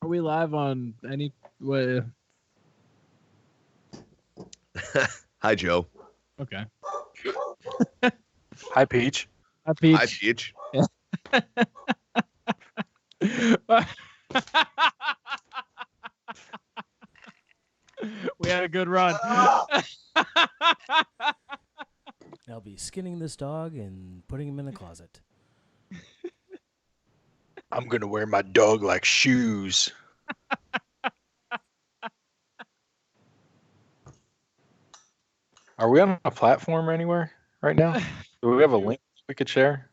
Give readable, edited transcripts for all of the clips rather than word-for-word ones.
Are we live on any way? Hi, Joe. Okay. Hi, Peach. Hi, Peach. Hi, Peach. We had a good run. I'll be skinning this dog and putting him in a closet. I'm going to wear my dog like shoes. Are we on a platform anywhere right now? Do we have a link we could share?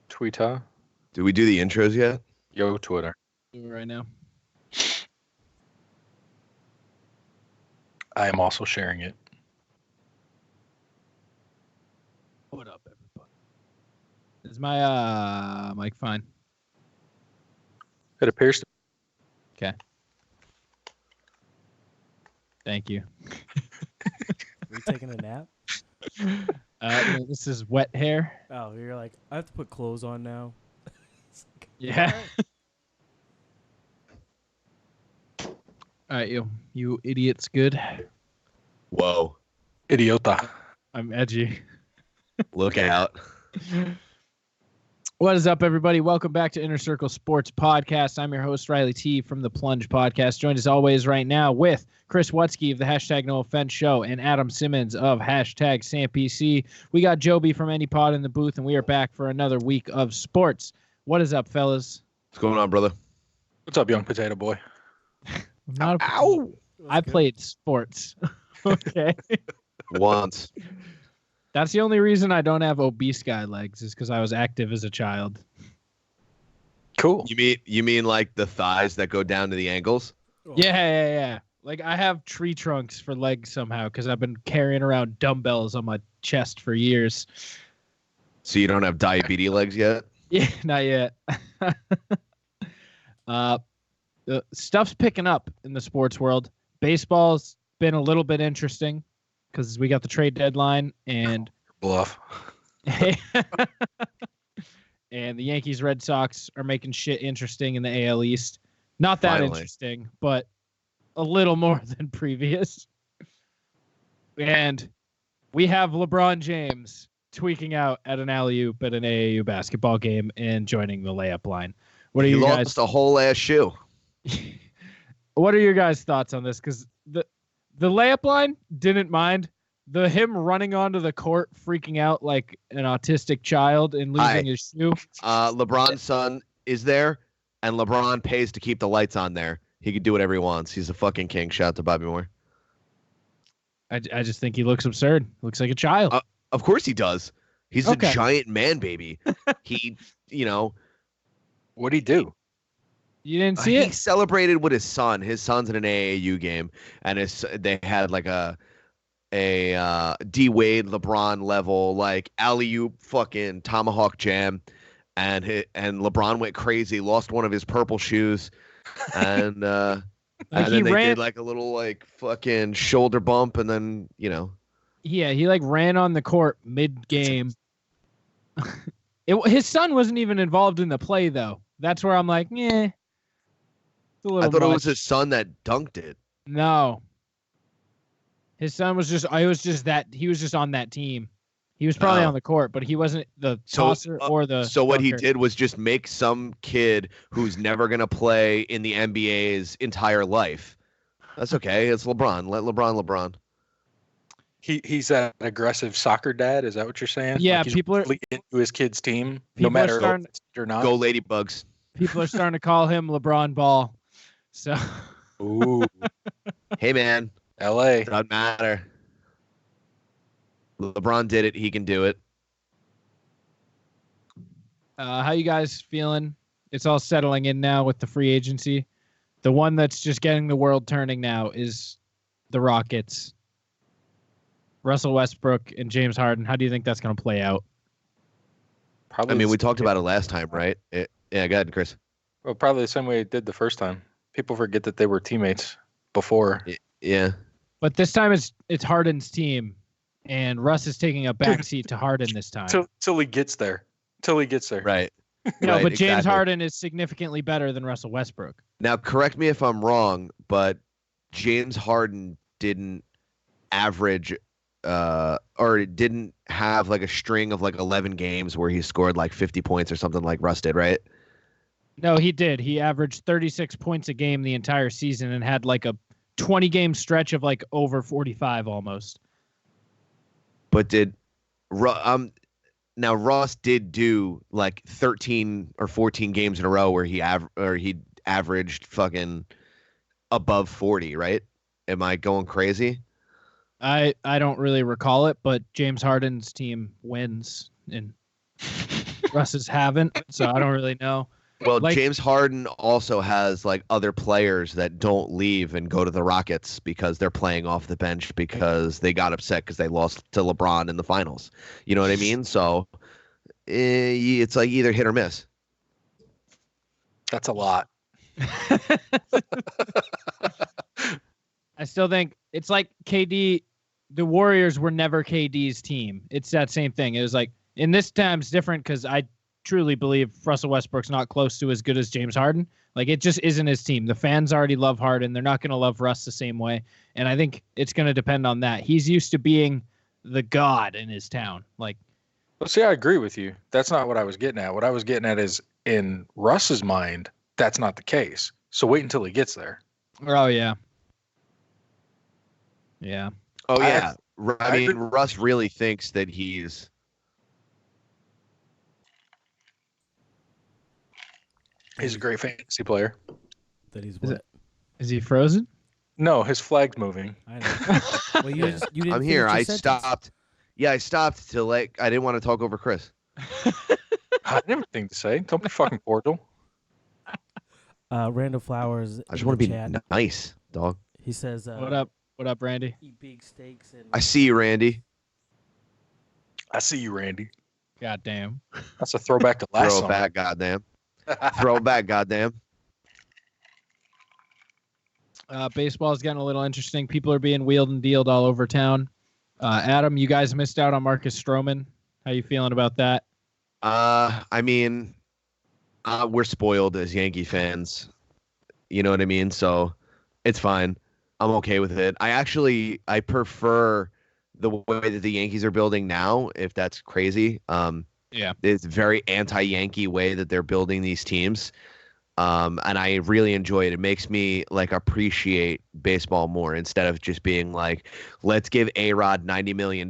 Twitter? Did we do the intros yet? Yo, Twitter. Right now. I am also sharing it. What up, everybody? Is my mic fine? It appears to. Okay. Thank you. Are you taking a nap? No, this is wet hair. Oh, you're like, I have to put clothes on now. Yeah. All right, you idiots. Good. Whoa. Idiota. I'm edgy. Look out. What is up, everybody? Welcome back to Inner Circle Sports Podcast. I'm your host, Riley T. from the Plunge Podcast. Joined as always right now with Chris Wutsky of the Hashtag No Offense Show and Adam Simmons of Hashtag SamPC. We got Joby from AnyPod in the booth, and we are back for another week of sports. What is up, fellas? What's going on, brother? What's up, young potato boy? I'm not a- Ow! I played sports. Okay. Once. That's the only reason I don't have obese guy legs is because I was active as a child. Cool. You mean like the thighs that go down to the ankles? Yeah. Like I have tree trunks for legs somehow because I've been carrying around dumbbells on my chest for years. So you don't have diabetes legs yet? Yeah, not yet. The stuff's picking up in the sports world. Baseball's been a little bit interesting because we got the trade deadline and Bluff. and the Yankees Red Sox are making shit interesting in the AL East. Not that Finally. interesting, but a little more than previous. And we have LeBron James tweaking out at an alley-oop at an AAU basketball game and joining the layup line. What are He you lost guys? a whole ass shoe. What are your guys' thoughts on this? Because the layup line didn't mind him running onto the court, freaking out like an autistic child and losing his shoe. LeBron's son is there, and LeBron pays to keep the lights on there. He could do whatever he wants. He's a fucking king. Shout out to Bobby Moore. I just think he looks absurd. Looks like a child. Of course he does. He's Okay. a giant man baby. He, What'd he do? You didn't see he it? celebrated with his son. His son's in an AAU game, and they had like a D Wade LeBron level like alley-oop fucking tomahawk jam, and LeBron went crazy, lost one of his purple shoes, and Like and he then they ran. did like a little like fucking shoulder bump, and then Yeah, he like ran on the court mid-game. His son wasn't even involved in the play though. That's where I'm like, yeah. It's a little I thought it much. was his son that dunked it. No. His son was just. He was just on that team. He was probably Oh. on the court, but he wasn't the So, tosser or the. So what he dunker. did was just make some kid who's never gonna play in the NBA's entire life. That's okay. It's LeBron. Let LeBron. He's an aggressive soccer dad. Is that what you're saying? Yeah, he's people are- really into his kid's team, people no are matter starting- if it's or not. Go Ladybugs. People are starting to call him LeBron Ball. So. Ooh, Hey man, L.A. doesn't matter. LeBron did it. He can do it. How you guys feeling? It's all settling in now with the free agency. The one that's just getting the world turning now is the Rockets. Russell Westbrook and James Harden. How do you think that's going to play out? Probably. I mean, the we talked same- about it last time, right? Yeah, go ahead, Chris. Well, probably the same way it did the first time. People forget that they were teammates before. Yeah. But this time it's Harden's team, and Russ is taking a backseat to Harden this time. Till he gets there. Right. No, Right, but James exactly. Harden is significantly better than Russell Westbrook. Now, correct me if I'm wrong, but James Harden didn't average or didn't have like a string of like 11 games where he scored like 50 points or something like Russ did, right? No, he did. He averaged 36 points a game the entire season and had like a 20-game stretch of like over 45 almost. But now Ross did do like 13 or 14 games in a row where he averaged fucking above 40, right? Am I going crazy? I don't really recall it, but James Harden's team wins and Russ's haven't, so I don't really know. Well, Like- James Harden also has like other players that don't leave and go to the Rockets because they're playing off the bench because they got upset because they lost to LeBron in the finals. You know what I mean? So it's like either hit or miss. That's a lot. I still think it's like KD. The Warriors were never KD's team. It's that same thing. It was like, in this time's different because I truly believe Russell Westbrook's not close to as good as James Harden. Like, it just isn't his team. The fans already love Harden. They're not going to love Russ the same way. And I think it's going to depend on that. He's used to being the god in his town. Like, Well, see, I agree with you. That's not what I was getting at. What I was getting at is in Russ's mind, that's not the case. So wait until he gets there. oh, yeah. Yeah. Oh I- yeah, I mean agree. Russ really thinks that he's He's a great fantasy player. That he's Is what? it- Is he frozen? No, his flag's moving. I know. Well, Yeah. you didn't I'm here. finish your I sentence. stopped. Yeah, I stopped to like I didn't want to talk over Chris. I have anything to say. Don't be fucking cordial. Randall Flowers. I just in want the to be chat, nice, dog. He says, What up? What up, Randy? Eat big steaks and I see you, Randy. I see you, Randy. God damn. That's a throwback to last Throw it summer. back, goddamn. Throw it back, goddamn. Baseball is getting a little interesting. People are being wheeled and dealed all over town. Adam, you guys missed out on Marcus Stroman. How you feeling about that? I mean, we're spoiled as Yankee fans. You know what I mean? So it's fine. I'm okay with it. I prefer the way that the Yankees are building now, if that's crazy. Yeah. It's a very anti-Yankee way that they're building these teams. And I really enjoy it. It makes me like appreciate baseball more instead of just being like, let's give A-Rod $90 million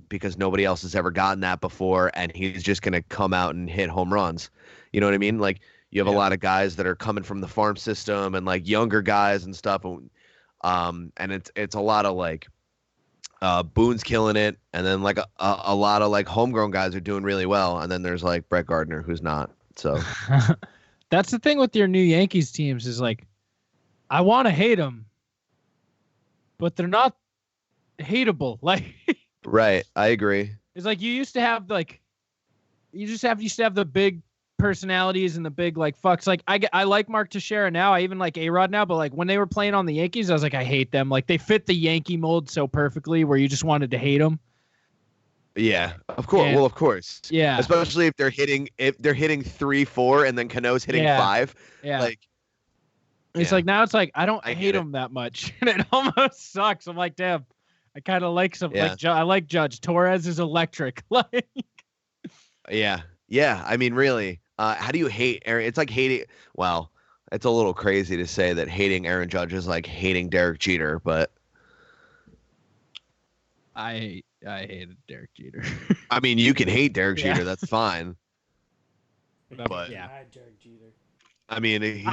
because nobody else has ever gotten that before, and he's just gonna come out and hit home runs. You know what I mean? Like you have a lot of guys that are coming from the farm system and like younger guys and stuff. And it's a lot of like Boone's killing it, and then like a lot of like homegrown guys are doing really well, and then there's like Brett Gardner who's not. So That's the thing with your new Yankees teams is like, I want to hate them, but they're not hateable. Like, right, I agree. it's like you used to have used to have the big personalities and the big like fucks. Like I like Mark Teixeira now. I even like A-Rod now. But like when they were playing on the Yankees, I was like, I hate them. Like they fit the Yankee mold so perfectly where you just wanted to hate them. Yeah, of course. And- Well, of course. Yeah, Especially if they're hitting 3-4 and then Cano's hitting Yeah. 5. yeah. Like It's yeah. like now it's like I don't I get hate it. them that much, and it almost sucks. I'm like, damn, I kind of like some. Yeah. Like I like Judge Torres is electric. Like yeah. I mean, really. How do you hate Aaron? It's like hating. Well, it's a little crazy to say that hating Aaron Judge is like hating Derek Jeter, but I hated Derek Jeter. I mean, you can hate Derek Yeah. Jeter. That's fine. But, But- yeah, I Derek Jeter. I mean, you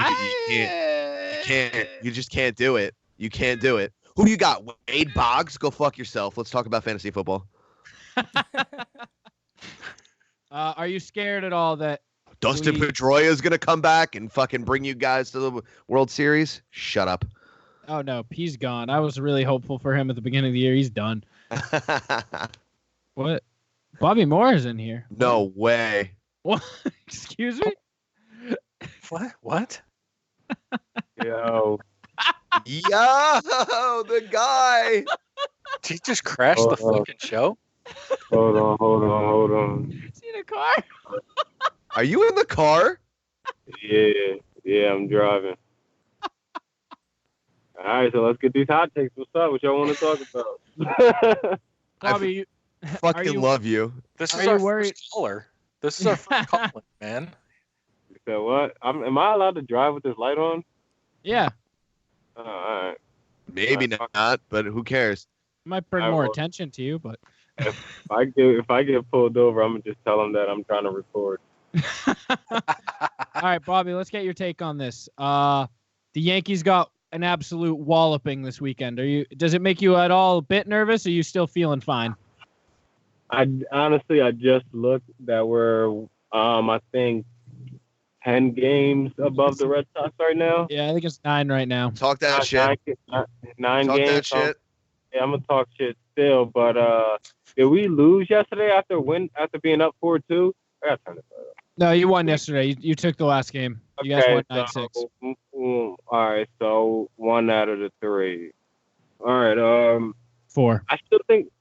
can't. You just can't do it. You can't do it. Who you got? Wade Boggs? Go fuck yourself. Let's talk about fantasy football. Are you scared at all that? Dustin We- Pedroia is gonna come back and fucking bring you guys to the World Series. Shut up. Oh no, he's gone. I was really hopeful for him at the beginning of the year. He's done. What? Bobby Moore is in here. No way. What? Excuse me? What? Yo. Yo, the guy. Did he just crash the fucking show? Hold on. Is he in a car? Are you in the car? Yeah, I'm driving. All right, so let's get these hot takes. What's up? What y'all want to talk about? Bobby, you, Fucking love you. This Are is you our worried- first caller. This is our first caller, man. So what? Am I allowed to drive with this light on? yeah, All right. Maybe not, but who cares? might bring I more will. attention to you, but If I get pulled over, I'm gonna just tell them that I'm trying to record. all right, Bobby, let's get your take on this. The Yankees got an absolute walloping this weekend. Does it make you at all a bit nervous, or are you still feeling fine? I just looked that we're I think 10 games above the Red Sox right now. Yeah, I think it's 9 right now. Talk that shit. Nine Talk games. that shit. Yeah, I'm gonna talk shit still, but did we lose yesterday after being up 4-2? I gotta turn this up. No, you won yesterday. You took the last game. You guys won 9-6. All right, so 1 out of the 3. All right, 4. I still think.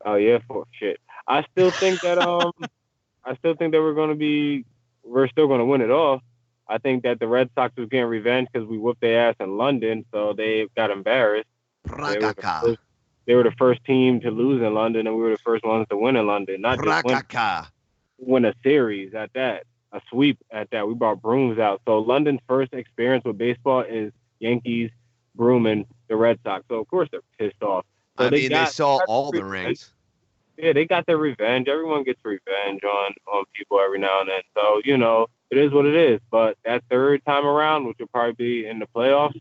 Oh yeah, 4. Shit. I still think that we're still gonna win it all. I think that the Red Sox was getting revenge because we whooped their ass in London, so they got embarrassed. Prakaka. They were the first team to lose in London, and we were the first ones to win in London. Not just win a series at that, a sweep at that. We brought brooms out. So London's first experience with baseball is Yankees brooming the Red Sox. So of course they're pissed off. So They saw all the rings. Yeah, they got their revenge. Everyone gets revenge on people every now and then. So, it is what it is. But that third time around, which will probably be in the playoffs,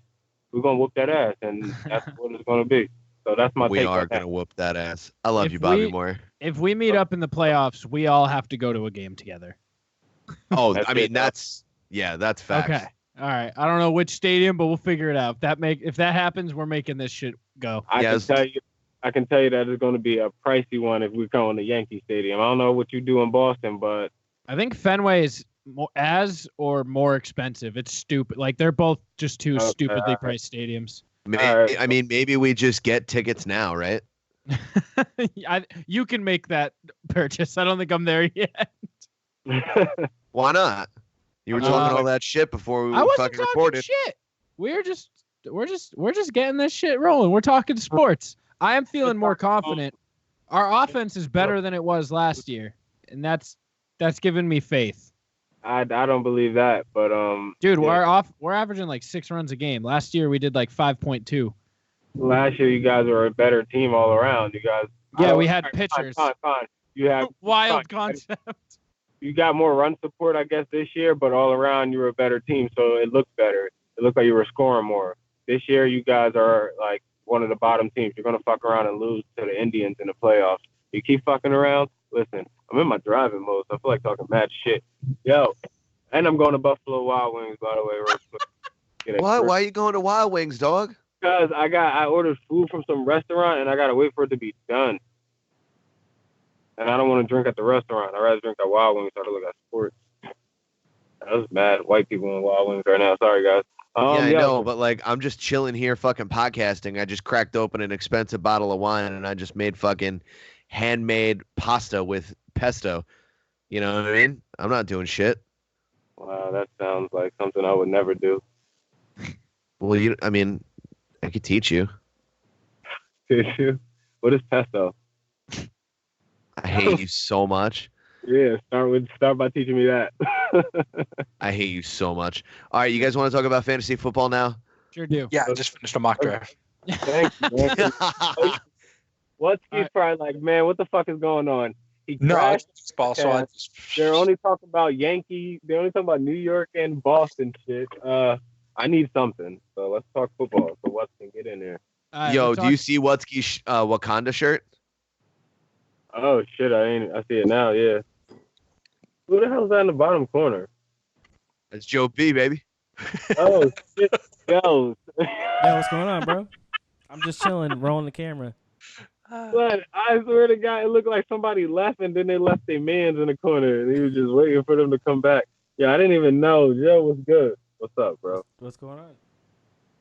we're going to whoop that ass. And that's what it's going to be. So that's my take. We are going to whoop that ass. I love you, Bobby Moore. If we meet up in the playoffs, we all have to go to a game together. Oh, That's that's facts. Okay. All right. I don't know which stadium, but we'll figure it out. If that happens, we're making this shit go. I can tell you that it's going to be a pricey one if we go in the Yankee Stadium. I don't know what you do in Boston, but I think Fenway is more expensive. It's stupid. Like they're both just two stupidly priced stadiums. Maybe we just get tickets now, right? You can make that purchase. I don't think I'm there yet. Why not? You were talking all that shit before we fucking recorded. Shit. We're just getting this shit rolling. We're talking sports. I am feeling more confident. Our offense is better than it was last year, and that's given me faith. I don't believe that, but dude, we're averaging like 6 runs a game. Last year we did like 5.2. Last year you guys were a better team all around. You guys. Yeah, we had pitchers. Fine. You have wild concept. You got more run support, I guess, this year, but all around you were a better team, so it looked better. It looked like you were scoring more. This year you guys are like one of the bottom teams. You're gonna fuck around and lose to the Indians in the playoffs. You keep fucking around. Listen, I'm in my driving mode, so I feel like talking mad shit. Yo, and I'm going to Buffalo Wild Wings, by the way, real quick. What? Why are you going to Wild Wings, dog? Because I ordered food from some restaurant and I gotta wait for it to be done. And I don't want to drink at the restaurant. I'd rather drink at Wild Wings so I can look at sports. That was mad. White people in Wild Wings right now. Sorry, guys. I know, but like I'm just chilling here fucking podcasting. I just cracked open an expensive bottle of wine and I just made fucking handmade pasta with pesto. You know what I mean? I'm not doing shit. Wow, that sounds like something I would never do. Well, I could teach you. What is pesto? I hate you so much. Yeah, start by teaching me that. I hate you so much. All right, you guys want to talk about fantasy football now? Sure do. Yeah, I just finished a mock draft. Thank you. Watsky's probably like, man, what the fuck is going on? He crashed baseball, so they're only talking about Yankee. They're only talking about New York and Boston shit. I need something, so let's talk football. So Watsky, get in there. Yo, do you see Watsky's Wakanda shirt? Oh shit, I see it now. Yeah. Who the hell's that in the bottom corner? That's Joe B, baby. Oh shit, yo. Yeah, what's going on, bro? I'm just chilling, rolling the camera. But I swear to God, it looked like somebody left and then they left their mans in the corner and he was just waiting for them to come back. Yeah, I didn't even know. Joe, what's good? What's up, bro? What's going on?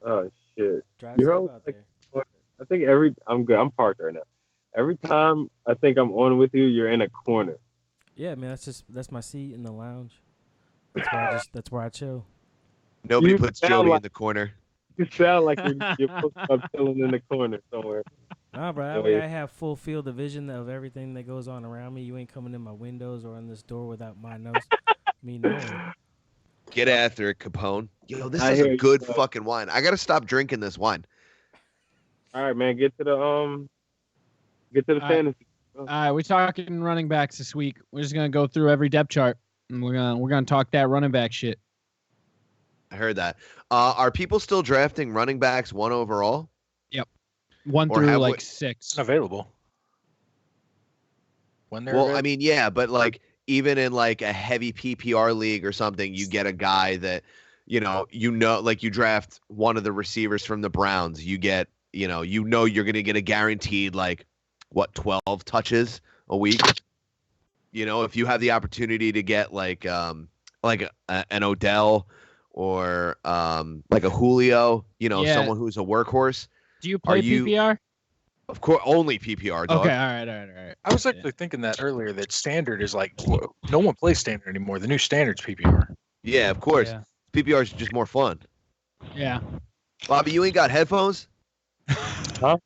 Oh shit. Drive You're safe always out like, there. I think I'm good. I'm parked right now. Every time I think I'm on with you, you're in a corner. Yeah, man, that's my seat in the lounge. That's where I chill. Nobody You puts sound Joey like- in the corner. You sound like you're supposed to be chilling in the corner somewhere. Nah, bro, that Oh, way yeah. I have full field of vision of everything that goes on around me. You ain't coming in my windows or in this door without my nose. Me knowing. Get after it, Capone. Yo, this I is hear a you, good bro. fucking wine. I gotta stop drinking this wine. All right, man. Get to the All right. fantasy. All right, we're talking running backs this week. We're just gonna go through every depth chart, and we're gonna talk that running back shit. I heard that. Are people still drafting running backs 1 overall? 1 Or through have like we- 6. It's available. When they're Well, available. I mean, yeah, but like even in like a heavy PPR league or something, you get a guy that, like you draft one of the receivers from the Browns, you get, you're going to get a guaranteed like 12 touches a week. If you have the opportunity to get like an Odell or like a Julio, Yeah. someone who's a workworkhorse. Do you play PPR? Of course, only PPR, dog. Okay, all right. I was actually thinking that earlier that standard is like no one plays standard anymore. The new standard's PPR. Yeah, of course. Yeah. PPR is just more fun. Yeah. Bobby, you ain't got headphones? Huh?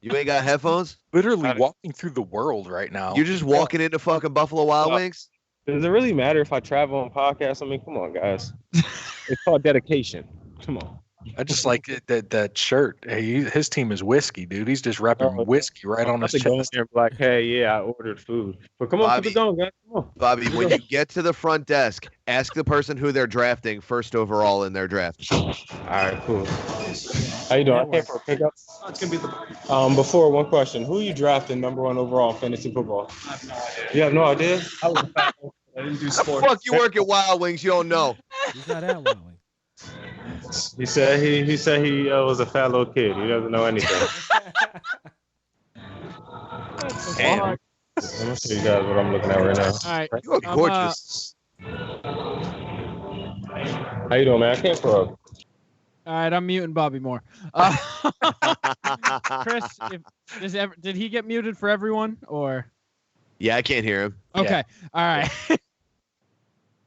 You ain't got headphones? Literally Got it. walking through the world right now. You're just walking into fucking Buffalo Wild Yeah. Wings? Does it really matter if I travel on podcasts? I mean, come on, guys. It's called dedication. Come on. I just like that shirt. Hey, his team is whiskey, dude. He's just repping Oh, whiskey right on I'm his about to go in chest. there and be like, hey, yeah, I ordered food. But come on, Bobby. keep it going, guys. Come on. Bobby, when you get to the front desk, ask the person who they're drafting first overall in their draft. All right, cool. How you doing? I came for a pickup. Oh, it's gonna be the. Before, one question. Who you drafting number 1 overall in fantasy football? I have no idea. You have no idea? I was a fat boy. I didn't do The sports. fuck you work at Wild Wings? You don't know. He's not at Wild Wings. He said he was a fat little kid. He doesn't know anything. Damn. Let me show you guys what I'm looking at right now. All right. You look I'm, gorgeous. How you doing, man? I came for All right, I'm muting Bobby Moore. Chris, did he get muted for everyone or? Yeah, I can't hear him. Okay. All right.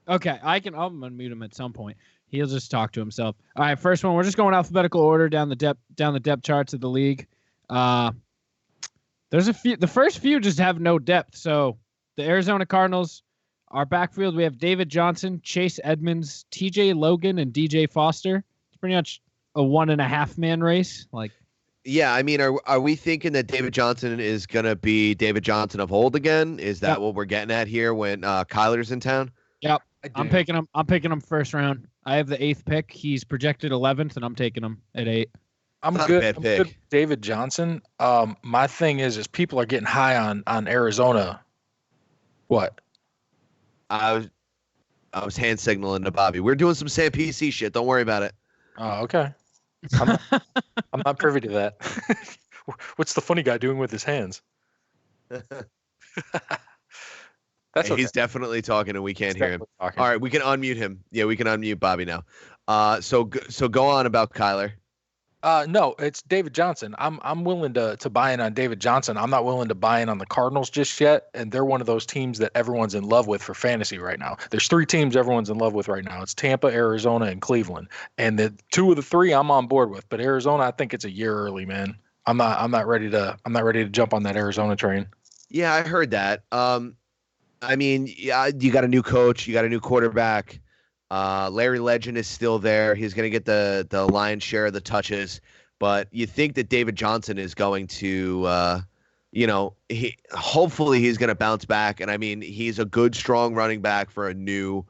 Okay, I'm gonna mute him at some point. He'll just talk to himself. All right, first one. We're just going alphabetical order down the depth charts of the league. There's a few. The first few just have no depth. So the Arizona Cardinals, our backfield, we have David Johnson, Chase Edmonds, T.J. Logan, and D.J. Foster. It's pretty much a 1.5 man race. Like, Yeah, I mean, are we thinking that David Johnson is gonna be David Johnson of old again? Is that Yep. what we're getting at here when Kyler's in town? I'm picking him first round. I have the 8th pick. He's projected 11th, and I'm taking him at 8. I'm Not a good. bad I'm pick. good with David Johnson. My thing is people are getting high on Arizona. What? I was hand signaling to Bobby. We're doing some Sam PC shit. Don't worry about it. Oh, okay. I'm not privy to that. What's the funny guy doing with his hands? That's okay. He's definitely talking, and we can't hear him. Definitely talking. All right, we can unmute him. Yeah, we can unmute Bobby now. So go on about Kyler. No, it's David Johnson. I'm willing to buy in on David Johnson. I'm not willing to buy in on the Cardinals just yet, and they're one of those teams that everyone's in love with for fantasy right now. There's 3 teams everyone's in love with right now. It's Tampa, Arizona, and Cleveland. And the 2 of the 3 I'm on board with, but Arizona, I think it's a year early, man. I'm not ready to jump on that Arizona train. Yeah, I heard that. I mean, yeah, you got a new coach, you got a new quarterback. Larry Legend is still there. He's going to get the lion's share of the touches. But you think that David Johnson is going to, hopefully he's going to bounce back. And I mean, he's a good, strong running back for a new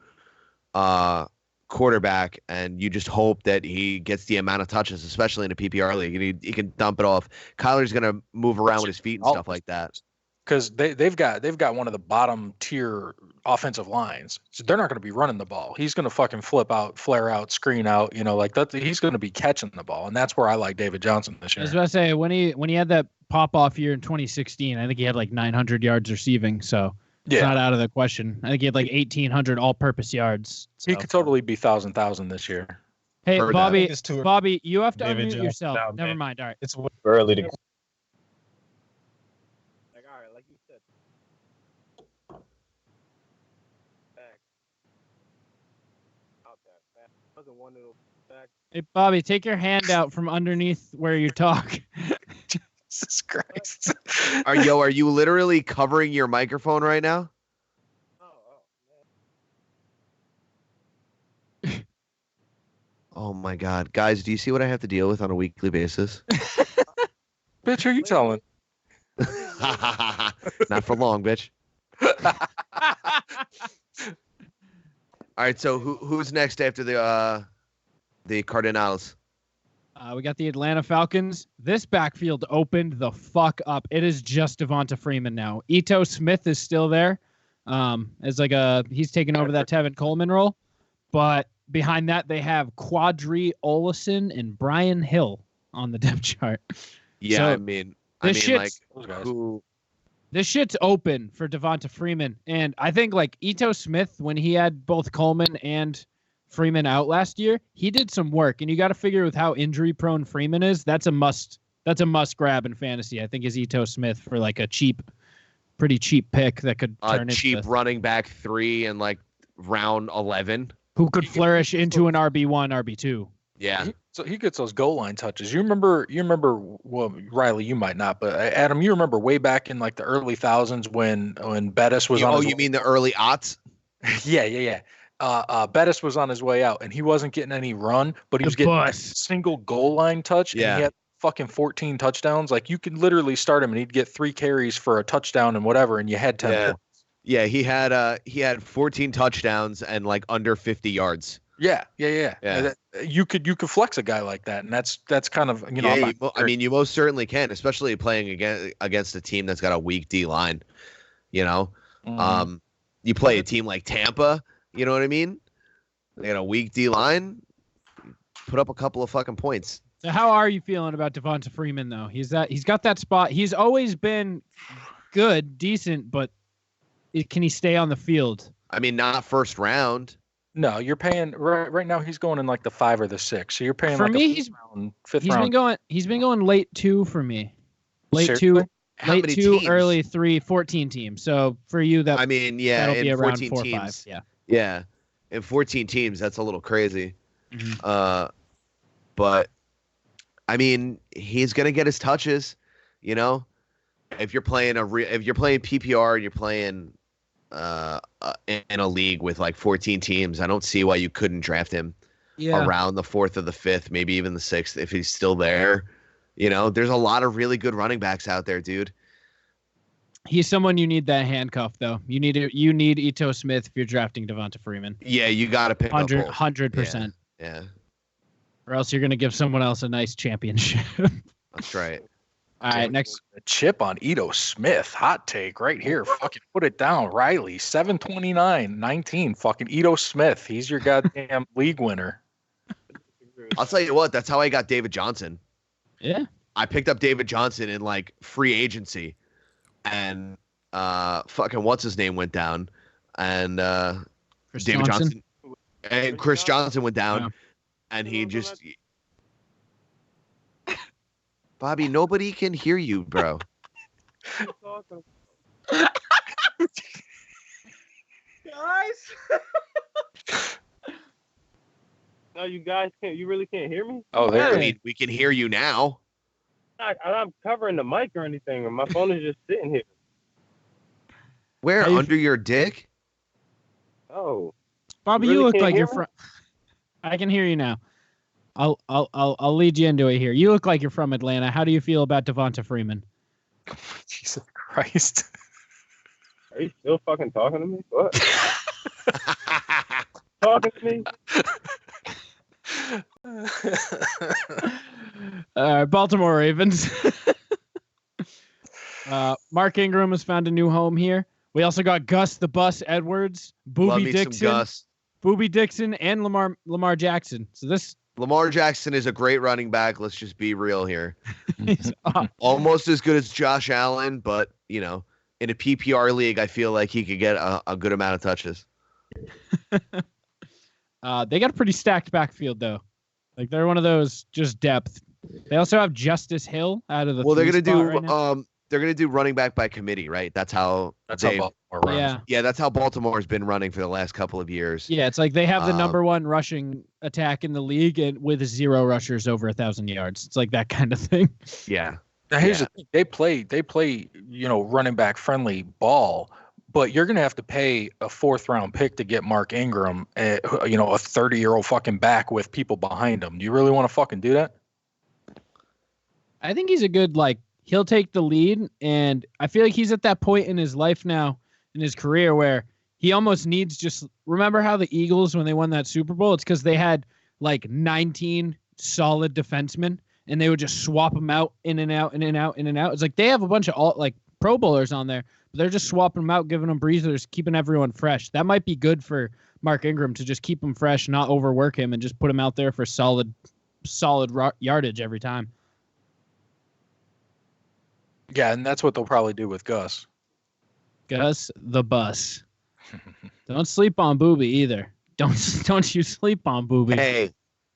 quarterback. And you just hope that he gets the amount of touches, especially in a PPR league. He can dump it off. Kyler's going to move around with his feet and stuff like that. Because they've got one of the bottom tier offensive lines, so they're not going to be running the ball. He's going to fucking flare out, screen out, like that. He's going to be catching the ball, and that's where I like David Johnson this I year. was about to say when he had that pop off year in 2016, I think he had like 900 yards receiving. So it's not out of the question. I think he had like 1,800 all-purpose yards. So. He could totally be 1,000 this year. Hey, Heard that. Bobby, It's too Bobby, you have to David unmute Johnson yourself. now, Never man. mind. All right. It's way too early to. Like, all right, like you said. Back. Out that. Back. Wasn't one little back. Hey, Bobby, take your hand out from underneath where you talk. Jesus Christ. Are you literally covering your microphone right now? Oh my God, guys, do you see what I have to deal with on a weekly basis? Bitch, who are you telling? Not for long, bitch. All right, so who's next after the Cardinals? We got the Atlanta Falcons. This backfield opened the fuck up. It is just Devonta Freeman now. Ito Smith is still there. As like he's taking over that Tevin Coleman role. But behind that, they have Quadri Olison and Brian Hill on the depth chart. Yeah, So, I mean this shit's- like Those guys. who? This shit's open for Devonta Freeman. And I think like Ito Smith, when he had both Coleman and Freeman out last year, he did some work. And you got to figure with how injury prone Freeman is, that's a must grab in fantasy. I think is Ito Smith for like a pretty cheap pick that could turn Cheap into running back 3 and like round 11. who could flourish into an RB1, RB2. Yeah. So he gets those goal line touches. You remember, well, Riley, you might not, but Adam, you remember way back in like the early thousands when Bettis was on his you mean the early aughts? yeah. Bettis was on his way out and he wasn't getting any run, but he The was getting a bus. single goal line touch. Yeah. And he had fucking 14 touchdowns. Like you could literally start him and he'd get 3 carries for a touchdown and whatever, and you had 10 Yeah. points. Yeah, he had 14 touchdowns and like under 50 yards. Yeah. Yeah. You could flex a guy like that, and that's kind of I'm not I mean, you most certainly can, especially playing against a team that's got a weak D line. You know, Mhm. you play a team like Tampa. You know what I mean? They got a weak D line. Put up a couple of fucking points. So how are you feeling about Devonta Freeman though? He's got that spot. He's always been good, decent, but can he stay on the field? I mean, not first round. No, you're paying right now. He's going in like the 5 or the 6, so you're paying For like me, a fifth He's round. been going late 2 for me. Late Seriously? 2, How late many 2, teams? early 3, 14 teams. So for you I mean, yeah, that'll be in around 14 4 or teams. 5. Yeah. Yeah, in 14 teams, that's a little crazy. Mhm. But I mean, he's gonna get his touches. You know, if you're playing PPR and you're playing in a league with like 14 teams, I don't see why you couldn't draft him around the 4th or the 5th, maybe even the 6th if he's still there. You know, there's a lot of really good running backs out there, dude. He's someone you need that handcuff though. You need Ito Smith if you're drafting Devonta Freeman. Yeah, you got to pick up 100%. Yeah, Or else you're going to give someone else a nice championship. that's right. All right, next. A chip on Ito Smith. Hot take right here. Fucking put it down. Riley, 729-19. Fucking Ito Smith. He's your goddamn league winner. I'll tell you what, that's how I got David Johnson. Yeah. I picked up David Johnson in like free agency, and fucking what's his name went down, and Chris David Johnson. and Chris Johnson went down, Yeah. and he just Bobby, nobody can hear you, bro. No, you guys can't. You really can't hear me. Oh, there I it is. mean, we can hear you now. I'm not covering the mic or anything. My phone is just sitting here. Where How you under your dick? Oh, Bobby, You you really look can't like hear you're me? from. I can hear you now. I'll lead you into it here. You look like you're from Atlanta. How do you feel about Devonta Freeman? Jesus Christ. are you still fucking talking to me? What? Talking to me? Baltimore Ravens. Mark Ingram has found a new home here. We also got Gus the Bus Edwards, Love Booby me some Dixon, Gus. Booby Dixon, and Lamar Jackson. So this Lamar Jackson is a great running back. Let's just be real here. is Almost as good as Josh Allen, but you know, in a PPR league, I feel like he could get a good amount of touches. they got a pretty stacked backfield though. Like they're one of those just depth. They also have Justice Hill out of the. Well, they're gonna do right now. they're gonna do running back by committee, right? That's how Baltimore runs. Yeah. Yeah, that's how Baltimore's been running for the last couple of years. Yeah, it's like they have the Um, number one rushing attack in the league and with 0 rushers over 1,000 yards. It's like that kind of thing. Yeah. Now here's the thing: they play, running back friendly ball, but you're gonna have to pay a 4th round pick to get Mark Ingram, a 30-year-old fucking back with people behind him. Do you really want to fucking do that? I think he's a good, he'll take the lead. And I feel like he's at that point in his life now, in his career, where he almost needs remember how the Eagles, when they won that Super Bowl, it's because they had 19 solid defensemen and they would just swap them out in and out, in and out, in and out. It's like they have a bunch of Pro Bowlers on there, but they're just swapping them out, giving them breathers, keeping everyone fresh. That might be good for Mark Ingram to just keep him fresh, not overwork him, and just put him out there for solid yardage every time. Yeah, and that's what they'll probably do with Gus. Gus the Bus. Don't sleep on Booby either. Don't you sleep on Booby. Hey,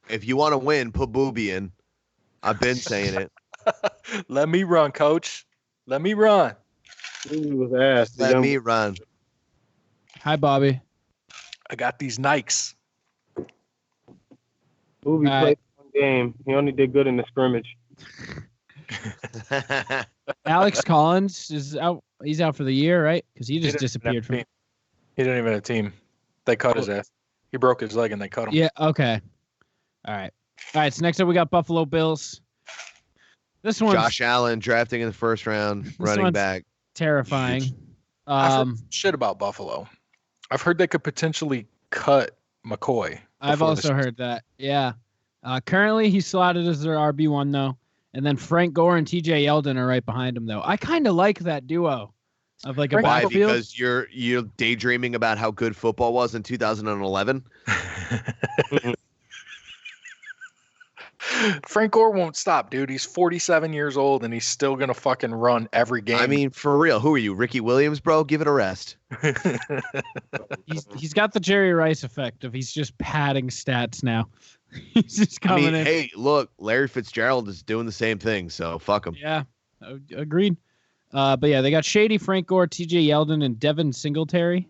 if you want to win, put Booby in. I've been saying it. Let me run, coach. Let me run. He was asked. Let me run. Hi, Bobby. I got these Nikes. Booby All played right. one game. He only did good in the scrimmage. Alex Collins is out. He's out for the year, right? Because he just didn't disappeared have a from. team. He didn't even have a team. They cut his ass. He broke his leg and they cut him. Yeah. Okay. All right. So next up we got Buffalo Bills. This one's Josh Allen drafting in the first round, running one's back. terrifying. I've heard some shit about Buffalo. I've heard they could potentially cut McCoy. I've before also this- heard that. Yeah. Currently he's slotted as their RB1 though, and then Frank Gore and TJ Yeldon are right behind him though. I kind of like that duo of a Frank Why? backfield. Because you're daydreaming about how good football was in 2011. Frank Gore won't stop, dude. He's 47 years old and he's still gonna fucking run every game. I mean, for real, who are you, Ricky Williams, bro? Give it a rest. He's got the Jerry Rice effect of he's just padding stats now. He's just I coming mean, in. hey, look, Larry Fitzgerald is doing the same thing, so fuck him. Yeah, agreed. But yeah, they got Shady, Frank Gore, TJ Yeldon, and Devin Singletary.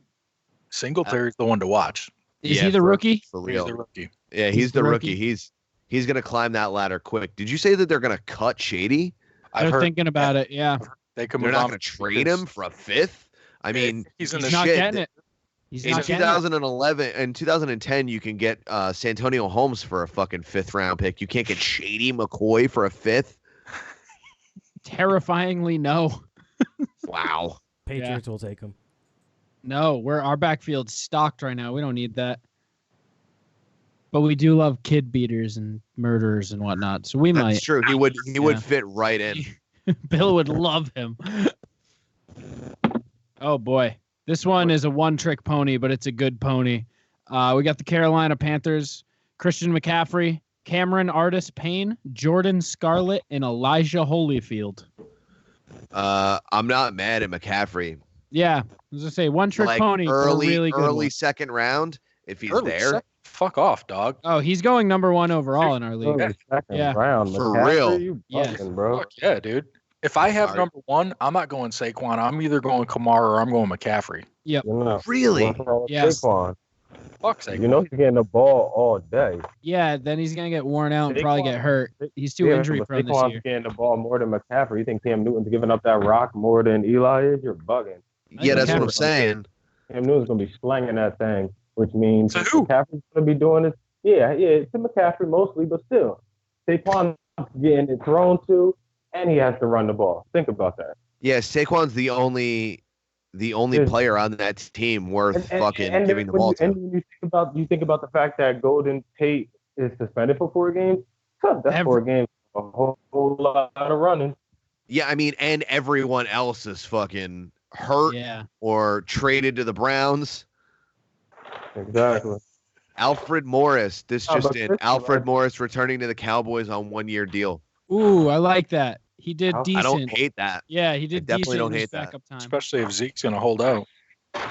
Singletary's the one to watch. Is Yeah, he the for- rookie? For He's real. the rookie. Yeah, he's the rookie. He's gonna climb that ladder quick. Did you say that they're gonna cut Shady? I've They're heard thinking about it. Yeah, they could They're move not on gonna for trade years. him for a fifth. I mean, he's in he's the not shit. getting it. He's in not getting it. 2011 and 2010, you can get Santonio Holmes for a fucking 5th round pick. You can't get Shady McCoy for a 5th. Terrifyingly, no. Wow. Patriots will take him. No, our backfield's stocked right now. We don't need that. But we do love kid beaters and murderers and whatnot. So we That's might. true. He would Yeah. fit right in. Bill would love him. Oh boy. This one is a one-trick pony, but it's a good pony. We got the Carolina Panthers, Christian McCaffrey, Cameron Artis-Payne, Jordan Scarlett, and Elijah Holyfield. I'm not mad at McCaffrey. Yeah, I was gonna say one-trick Like pony, but a early really good early one. second round if he's Early there. second? Fuck off, dog. Oh, he's going number 1 overall in our league. Early second Yeah. round. For McCaffrey, real. You Yeah. bugging, bro. Fuck yeah, dude. If I have Sorry. number 1, I'm not going Saquon. I'm either going Kamara or I'm going McCaffrey. You know, Really? what's wrong with Yes. Saquon? Fuck Saquon. You know he's getting the ball all day. Yeah, then he's gonna get worn out and probably get hurt. He's too Yeah, injury but prone this Saquon's year. getting the ball more than McCaffrey. You think Cam Newton's giving up that rock more than Eli is? You're bugging. Yeah, that's what I'm McCaffrey- saying. Cam Newton's gonna be slanging that thing, which means To who? McCaffrey's gonna be doing it. Yeah, to McCaffrey mostly, but still, Saquon's getting it thrown to, and he has to run the ball. Think about that. Yeah, Saquon's the only Yeah. player on that team worth fucking and giving the when ball you, to. and when you think about the fact that Golden Tate is suspended for 4 games. That's Every- 4 games. A whole lot of running. Yeah, I mean, and everyone else is fucking hurt Yeah. or traded to the Browns. Exactly. Alfred Morris, this Oh, just but in. Chris, Alfred like- Morris returning to the Cowboys on 1-year deal. Ooh, I like that. He did I decent. I don't hate that. Yeah, he did definitely decent don't in his hate that. backup time. Especially if Zeke's going to hold out. All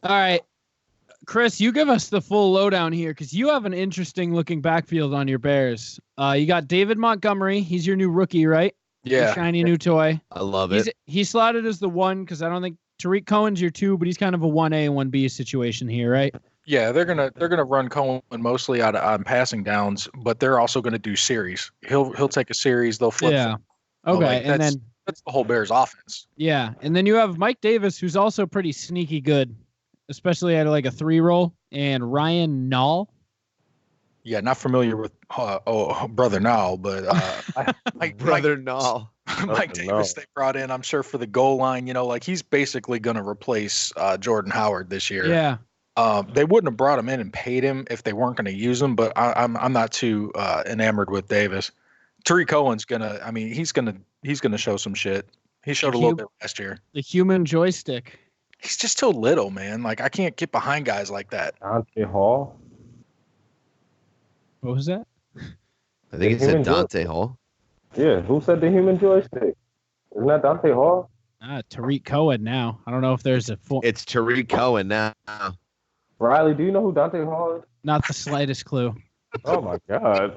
right. Chris, you give us the full lowdown here because you have an interesting looking backfield on your Bears. You got David Montgomery. He's your new rookie, right? Your Yeah. shiny new toy. I love it. He's slotted as the 1 because I don't think Tariq Cohen's your 2, but he's kind of a 1A and 1B situation here, right? Yeah, they're gonna run Cohen mostly on passing downs, but they're also gonna do series. He'll take a series. They'll flip. Yeah. So, Okay, like, and then that's the whole Bears offense. yeah, and then you have Mike Davis, who's also pretty sneaky good, especially at like a 3 roll, and Ryan Nall. Yeah, not familiar with brother Nall, but Brother Nall. Mike Davis they brought in, I'm sure, for the goal line. Like he's basically gonna replace Jordan Howard this year. Yeah. They wouldn't have brought him in and paid him if they weren't going to use him, but I'm not too enamored with Davis. Tariq Cohen's he's gonna show some shit. He showed a little bit last year. The human joystick. He's just too little, man. Like I can't get behind guys like that. Dante Hall. What was that? I think it said Dante Hall. Yeah, who said the human joystick? Isn't that Dante Hall? Tariq Cohen now. I don't know if there's a full. It's Tariq Cohen now. Riley, do you know who Dante Hall is? Not the slightest clue. Oh my God.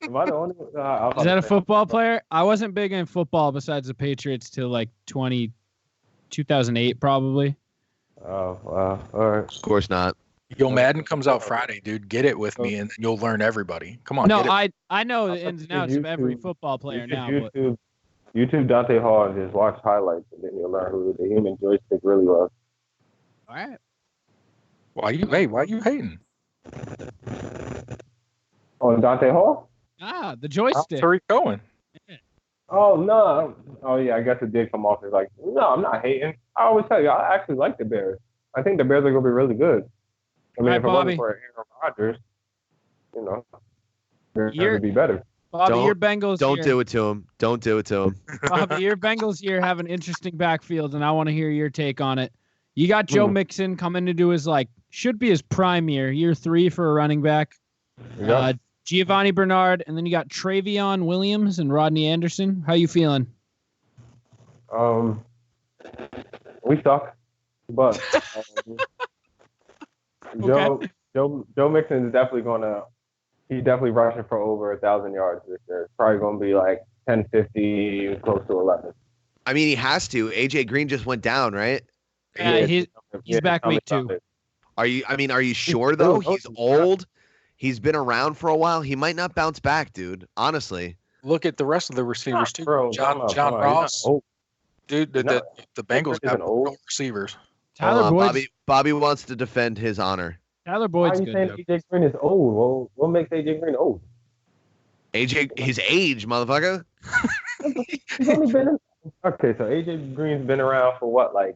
Am I the only one? Is that a football player? I wasn't big in football besides the Patriots till like 2008 probably. Oh, wow. All right. Of course not. Yo, Madden comes out Friday, dude. Get it with me, and then you'll learn everybody. Come on. No, get it. I know the ins and outs of every football player now. But YouTube Dante Hall and just watch highlights, and then you'll learn who the human joystick really was. all right. Why you hating? On Dante Hall? The joystick. Tariq Cohen. Oh, no. Oh, yeah, I guess it did come off as like, no, I'm not hating. I always tell you, I actually like the Bears. I think the Bears are going to be really good. I mean, All right, if it Bobby. wasn't for Aaron Rodgers, Bears would be better. Bobby, Don't- your Bengals Don't here. do it to him. Don't do it to him. Bobby, your Bengals here have an interesting backfield, and I want to hear your take on it. You got Joe Mixon coming to do his should be his prime year 3 for a running back. Yeah. Giovanni Bernard, and then you got Travion Williams and Rodney Anderson. How you feeling? We suck, but Joe Mixon is definitely he's definitely rushing for over 1,000 yards this year. It's probably going to be like 1050, close to 11. I mean, he has to. AJ Green just went down, right? Yeah, he's back week 2. Are you sure though? He's old. He's been around for a while. He might not bounce back, dude. Honestly. Look at the rest of the receivers too. Bro, John come on. Ross. Dude, the Bengals He's got an old receivers. Tyler Hold on, Boyd's, Bobby wants to defend his honor. Tyler Why Boyd's are you good. saying Though. AJ Green is old? Well, what makes AJ Green old? AJ, his age, motherfucker. He's only been okay. So AJ Green's been around for what, like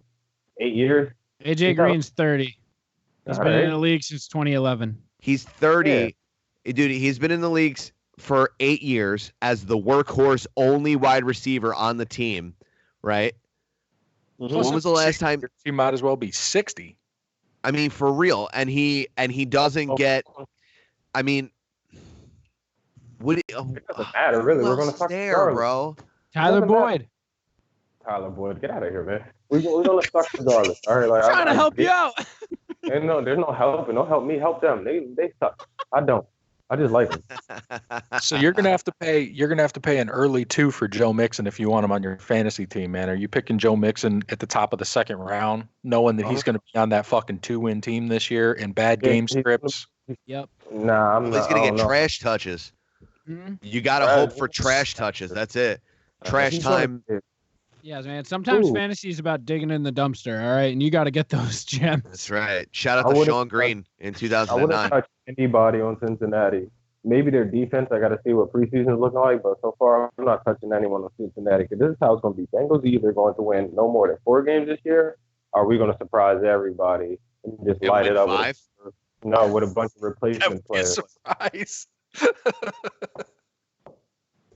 8 years? AJ Green's 30. He's been in the league since 2011. He's 30. Dude, he's been in the leagues for 8 years as the workhorse only wide receiver on the team, right? When was the last time? He might as well be 60. I mean, for real. And he doesn't get. I mean, would it doesn't matter, really. We're gonna suck there, regardless. bro. Tyler Doesn't matter. Boyd. Tyler Boyd, get out of here, man. We're gonna suck regardless. All right, Trying to help you out. And no, there's no help, and don't help me. Help them. They suck. I don't. I just like them. So you're gonna have to pay an early 2 for Joe Mixon if you want him on your fantasy team, man. Are you picking Joe Mixon at the top of the second round, knowing that he's gonna be on that fucking 2-win team this year in bad game scripts? Yep. Nah, I'm Well, not. he's gonna I get don't know. trash touches. Mhm. You gotta hope for trash touches. That's it. Trash He's gonna- time. Yeah, man. Sometimes Ooh. fantasy is about digging in the dumpster, all right? And you got to get those gems. That's right. Shout I out to wouldn't Sean Green in I wouldn't 2009. touch anybody on Cincinnati. Maybe their defense. I got to see what preseason is looking like. But so far, I'm not touching anyone on Cincinnati because this is how it's going to be. Bengals are either going to win no more than 4 games this year, or are we going to surprise everybody and just It light went it up? 5. With a bunch of That replacement would be a players. surprise. You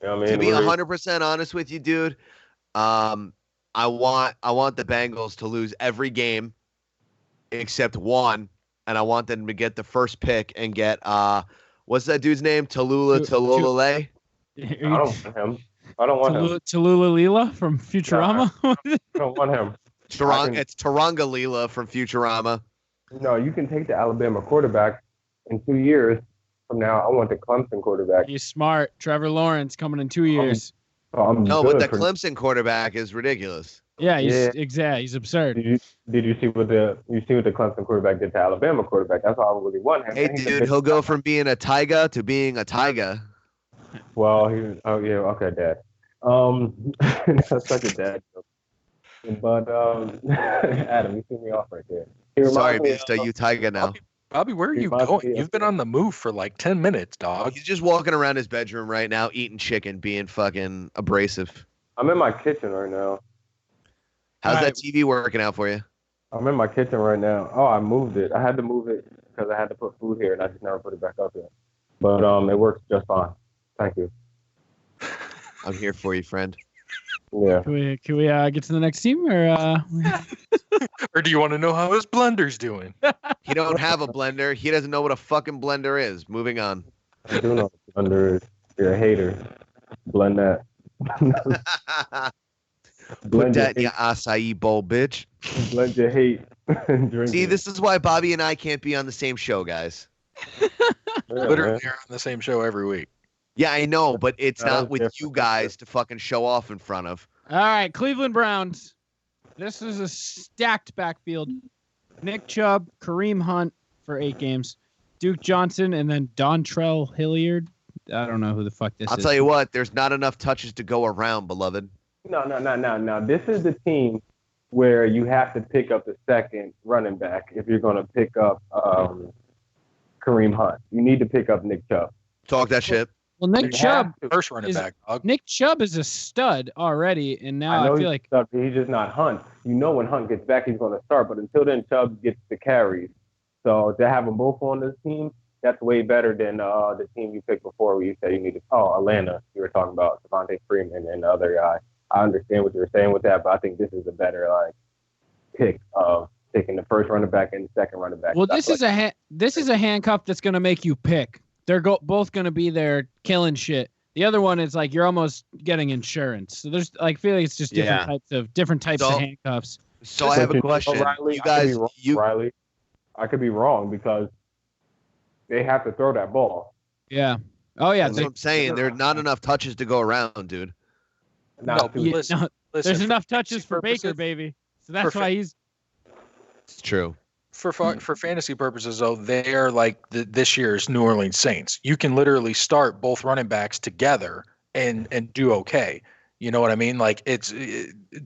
know what I To mean? be We're- 100% honest with you, dude, I want the Bengals to lose every game except one, and I want them to get the first pick and get what's that dude's name? Tallulah. I don't want him. I don't want him. Tallulah Leela from Futurama. I don't want him. It's Tarangalila from Futurama. No, you can take the Alabama quarterback in 2 years from now. I want the Clemson quarterback. He's smart. Trevor Lawrence coming in 2 years. So I'm No, good but the for- Clemson quarterback is ridiculous. Yeah, he's Yeah. exact. He's absurd. Did you see what the Clemson quarterback did to Alabama quarterback? That's why I really want him. Hey, And he's a dude, big- he'll go from being a Tyga to being a Tyga. Well, oh yeah, okay, Dad. That's such a dad joke. But Adam, you threw me off right there. He reminds Sorry, me Mister, of- you Tyga now. Bobby, where are you Reminds going? me of- You've been on the move for like 10 minutes, dog. He's just walking around his bedroom right now, eating chicken, being fucking abrasive. I'm in my kitchen right now. How's All that right. TV working out for you? I'm in my kitchen right now. Oh, I moved it. I had to move it because I had to put food here, and I just never put it back up yet. But it works just fine. Thank you. I'm here for you, friend. Yeah. Can we get to the next team or? Or do you want to know how his blender's doing? He don't have a blender. He doesn't know what a fucking blender is. Moving on. I do know under you're a hater. Blend that. Put Blend your that in your acai bowl, bitch. hate. Blend your hate. and drink See, it. this is why Bobby and I can't be on the same show, guys. Yeah, Literally, man. they're on the same show every week. Yeah, I know, but it's That not was with different. you guys to fucking show off in front of. All right, Cleveland Browns. This is a stacked backfield. Nick Chubb, Kareem Hunt for 8 games, Duke Johnson, and then Dontrell Hilliard. I don't know who the fuck this I'll is. tell you what, there's not enough touches to go around, beloved. No. This is the team where you have to pick up the second running back if you're going to pick up Kareem Hunt. You need to pick up Nick Chubb. Talk that shit. Well, Nick You Chubb. have to. First running Is- back, dog. Nick Chubb is a stud already, and now know I feel like he's just not Hunt. You know when Hunt gets back, he's going to start. But until then, Chubb gets the carries. So to have them both on this team, that's way better than the team you picked before where you said you needed. Oh, Atlanta. You were talking about Devontae Freeman and the other guy. I understand what you were saying with that, but I think this is a better pick of taking the first running back and the second running back. well, this is a handcuff that's going to make you pick. They're both going to be there killing shit. The other one is like you're almost getting insurance. So there's like I feel like it's just different types So- of handcuffs. So I have a question. Riley, You guys, Riley, I could be wrong because they have to throw that ball. Yeah. Oh yeah. that's what I'm saying. There's not enough touches to go around, dude. Not No, too- listen, no, listen, there's enough touches for purposes- Baker, baby. So that's for- why he's. It's true. for fantasy purposes, though, they are like this year's New Orleans Saints. You can literally start both running backs together and do okay. You know what I mean? Like it's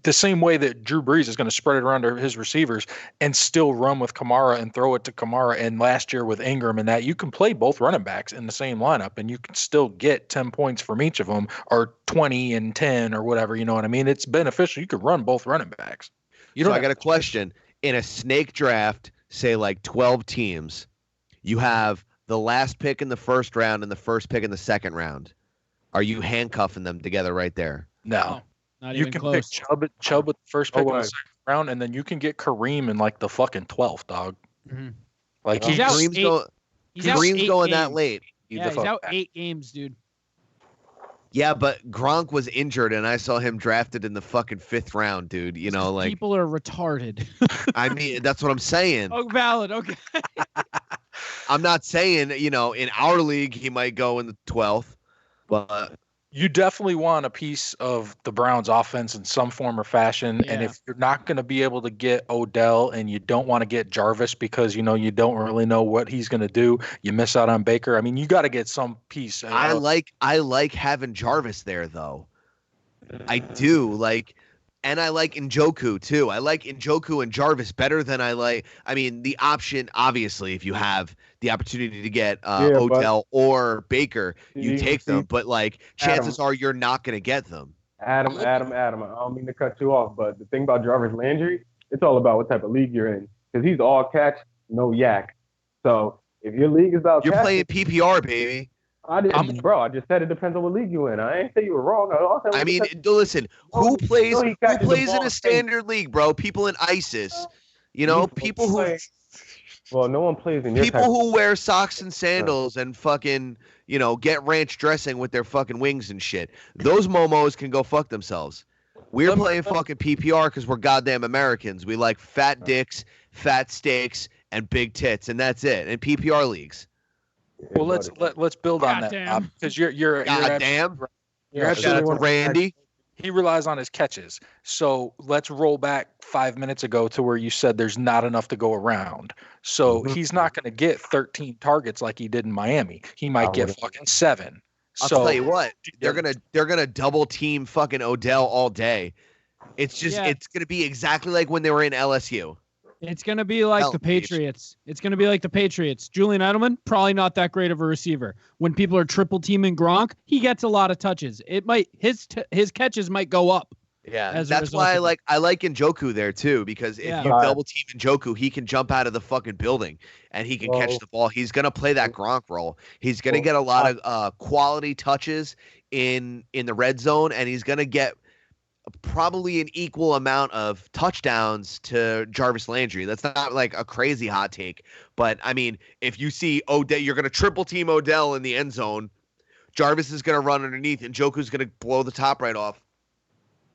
the same way that Drew Brees is going to spread it around to his receivers and still run with Kamara and throw it to Kamara. And last year with Ingram and that, you can play both running backs in the same lineup and you can still get 10 points from each of them or 20 and 10 or whatever. You know what I mean? It's beneficial. You could run both running backs. You So don't I got a question. In a snake draft, say like 12 teams, you have the last pick in the first round and the first pick in the second round. Are you handcuffing them together right there? no. Not You even can close. pick Chubb with the first pick No in way. the second round, and then you can get Kareem in like the fucking 12th, dog. Mhm. Like He's he's out Kareem's, eight- go- He's out Kareem's 8 going that games. late. Yeah, he's fuck out back. 8 games, dude. Yeah, but Gronk was injured, and I saw him drafted in the fucking 5th round, dude. You know, like, People are retarded. I mean, that's what I'm saying. Oh, valid. Okay. I'm not saying, you know, in our league, he might go in the 12th, but you definitely want a piece of the Browns offense in some form or fashion. And Yeah. if you're not going to be able to get Odell and you don't want to get Jarvis because, you know, you don't really know what he's going to do, you miss out on Baker. I mean, you got to get some piece. I like having Jarvis there, though. I do. Like, and I like Njoku, too. I like Njoku and Jarvis better than I mean, the option, obviously, if you have the opportunity to get Yeah, but- Odell or Baker, you You take see- them. But, like, chances are you're not going to get them. Adam. I don't mean to cut you off, but the thing about Jarvis Landry, it's all about what type of league you're in. Because he's all catch, no yak. So if your league is about You're catch, playing PPR, baby. I just said it depends on what league you in. I ain't say you were wrong. I mean, listen, who plays he catches the in ball a standard league, bro? People in ISIS. You know, people who Well, no one plays in your people type who wear socks and sandals and fucking, you know, get ranch dressing with their fucking wings and shit. Those momos can go fuck themselves. We're Let me- playing fucking PPR because we're goddamn Americans. We like fat dicks, fat steaks, and big tits, and that's it. In PPR leagues. Well, let's build on that, Goddamn. because you're Goddamn. you're Shout out absolutely to Randy. He relies on his catches. So let's roll back 5 minutes ago to where you said there's not enough to go around. So he's not going to get 13 targets like he did in Miami. He might get fucking 7. I'll So tell you what, they're gonna double team fucking Odell all day. It's just it's gonna be exactly like when they were in LSU. It's going to be like the Patriots. It's going to be like the Patriots. Julian Edelman, probably not that great of a receiver. When people are triple teaming Gronk, he gets a lot of touches. It might his catches might go up. Yeah, that's why I like Njoku there too, because if you double team Njoku, he can jump out of the fucking building and he can catch the ball. He's gonna play that Gronk role. He's gonna get a lot of quality touches in the red zone, and he's gonna get probably an equal amount of touchdowns to Jarvis Landry. That's not like a crazy hot take, but I mean, if you see Odell, you're gonna triple team Odell in the end zone. Jarvis is gonna run underneath, and Njoku's gonna blow the top right off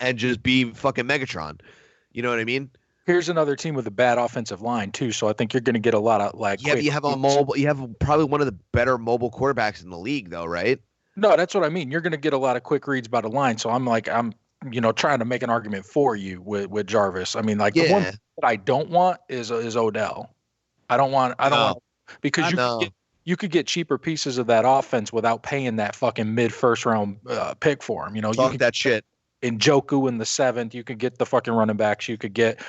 and just be fucking Megatron. You know what I mean? Here's another team with a bad offensive line too, so I think you're going to get a lot of like. Yeah, but you have a mobile. You have probably one of the better mobile quarterbacks in the league, though, right? No, that's what I mean. You're going to get a lot of quick reads by the line. So I'm trying to make an argument for you with Jarvis. I mean, like the one that I don't want is Odell. I don't want because you could get cheaper pieces of that offense without paying that fucking mid first round pick for him. You know, talk that shit. Njoku in the 7th, you could get the fucking running backs. You could get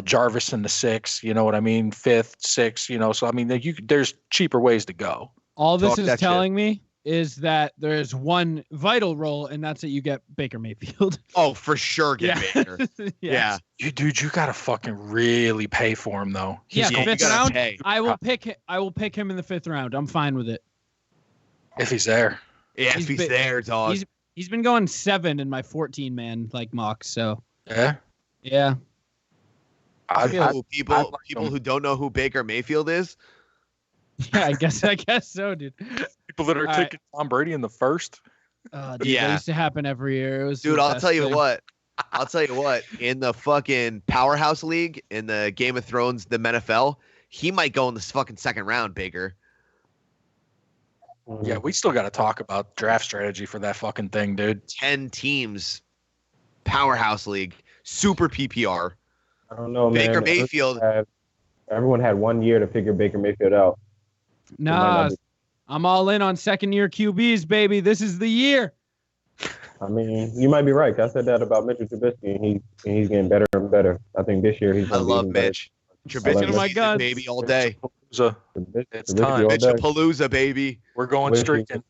Jarvis in the 6th. You know what I mean? 5th, 6th. You know, so I mean, there's cheaper ways to go. All this is telling me is that there's one vital role, and that's that you get Baker Mayfield. Oh, for sure, get Baker. Yeah, you gotta fucking really pay for him though. He's 5th round. Pay. I will pick him in the 5th round. I'm fine with it if he's there. Yeah, if he's there, dog. He's been going 7 in my 14-man like mocks. So yeah. People who don't know who Baker Mayfield is. Yeah, I guess so, dude. People that are taking Tom Brady in the 1st. Dude, that used to happen every year. It was I'll tell you what. In the fucking Powerhouse League, in the Game of Thrones, the NFL, he might go in the fucking 2nd round, Baker. Yeah, we still got to talk about draft strategy for that fucking thing, dude. 10 teams, Powerhouse League, super PPR. I don't know, Baker Mayfield. Everyone had 1 year to figure Baker Mayfield out. Nah, I'm all in on 2nd-year QBs, baby. This is the year. I mean, you might be right. I said that about Mitchell Trubisky, and he's getting better and better. I think this year he's. I love Mitch. Trubisky, my God, baby, all day. It's time. Mitchell-palooza, baby. We're going streaking.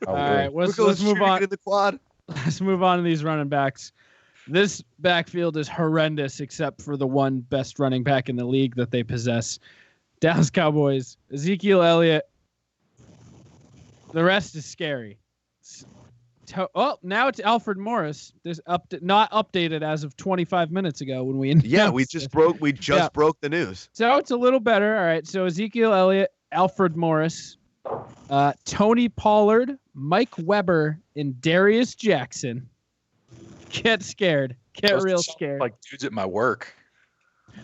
All right, let's move on. In the quad. Let's move on to these running backs. This backfield is horrendous, except for the one best running back in the league that they possess. Dallas Cowboys, Ezekiel Elliott. The rest is scary. Now it's Alfred Morris. There's not updated as of 25 minutes ago when we announced. Yeah, we just broke the news. So it's a little better. All right. So Ezekiel Elliott, Alfred Morris, Tony Pollard, Mike Weber, and Darius Jackson. Get scared. Get real scared. Like dudes at my work.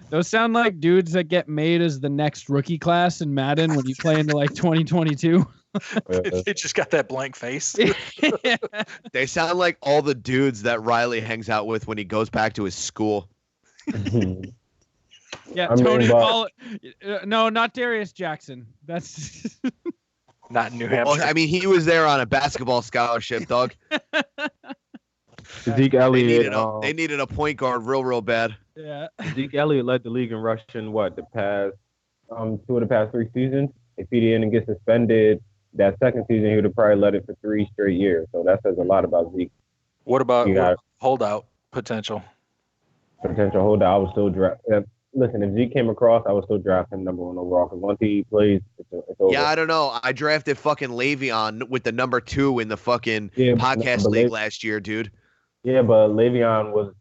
Those sound like dudes that get made as the next rookie class in Madden when you play into like 2022. They just got that blank face. They sound like all the dudes that Riley hangs out with when he goes back to his school. Yeah, Tony Pollard. No, not Darius Jackson. That's not in New Hampshire. Well, I mean, he was there on a basketball scholarship, dog. Zeke Elliott. They needed a point guard real bad. Yeah. Zeke Elliott led the league in rushing, the past 2 of the past 3 seasons. If he didn't get suspended that 2nd season, he would have probably led it for 3 straight years. So that says a lot about Zeke. What about holdout potential? Potential holdout, I would still draft. Listen, if Zeke came across, I would still draft him number 1 overall. Because once he plays, it's over. Yeah, I don't know. I drafted fucking Le'Veon with the number 2 in the fucking podcast league last year, dude. Yeah, but Le'Veon was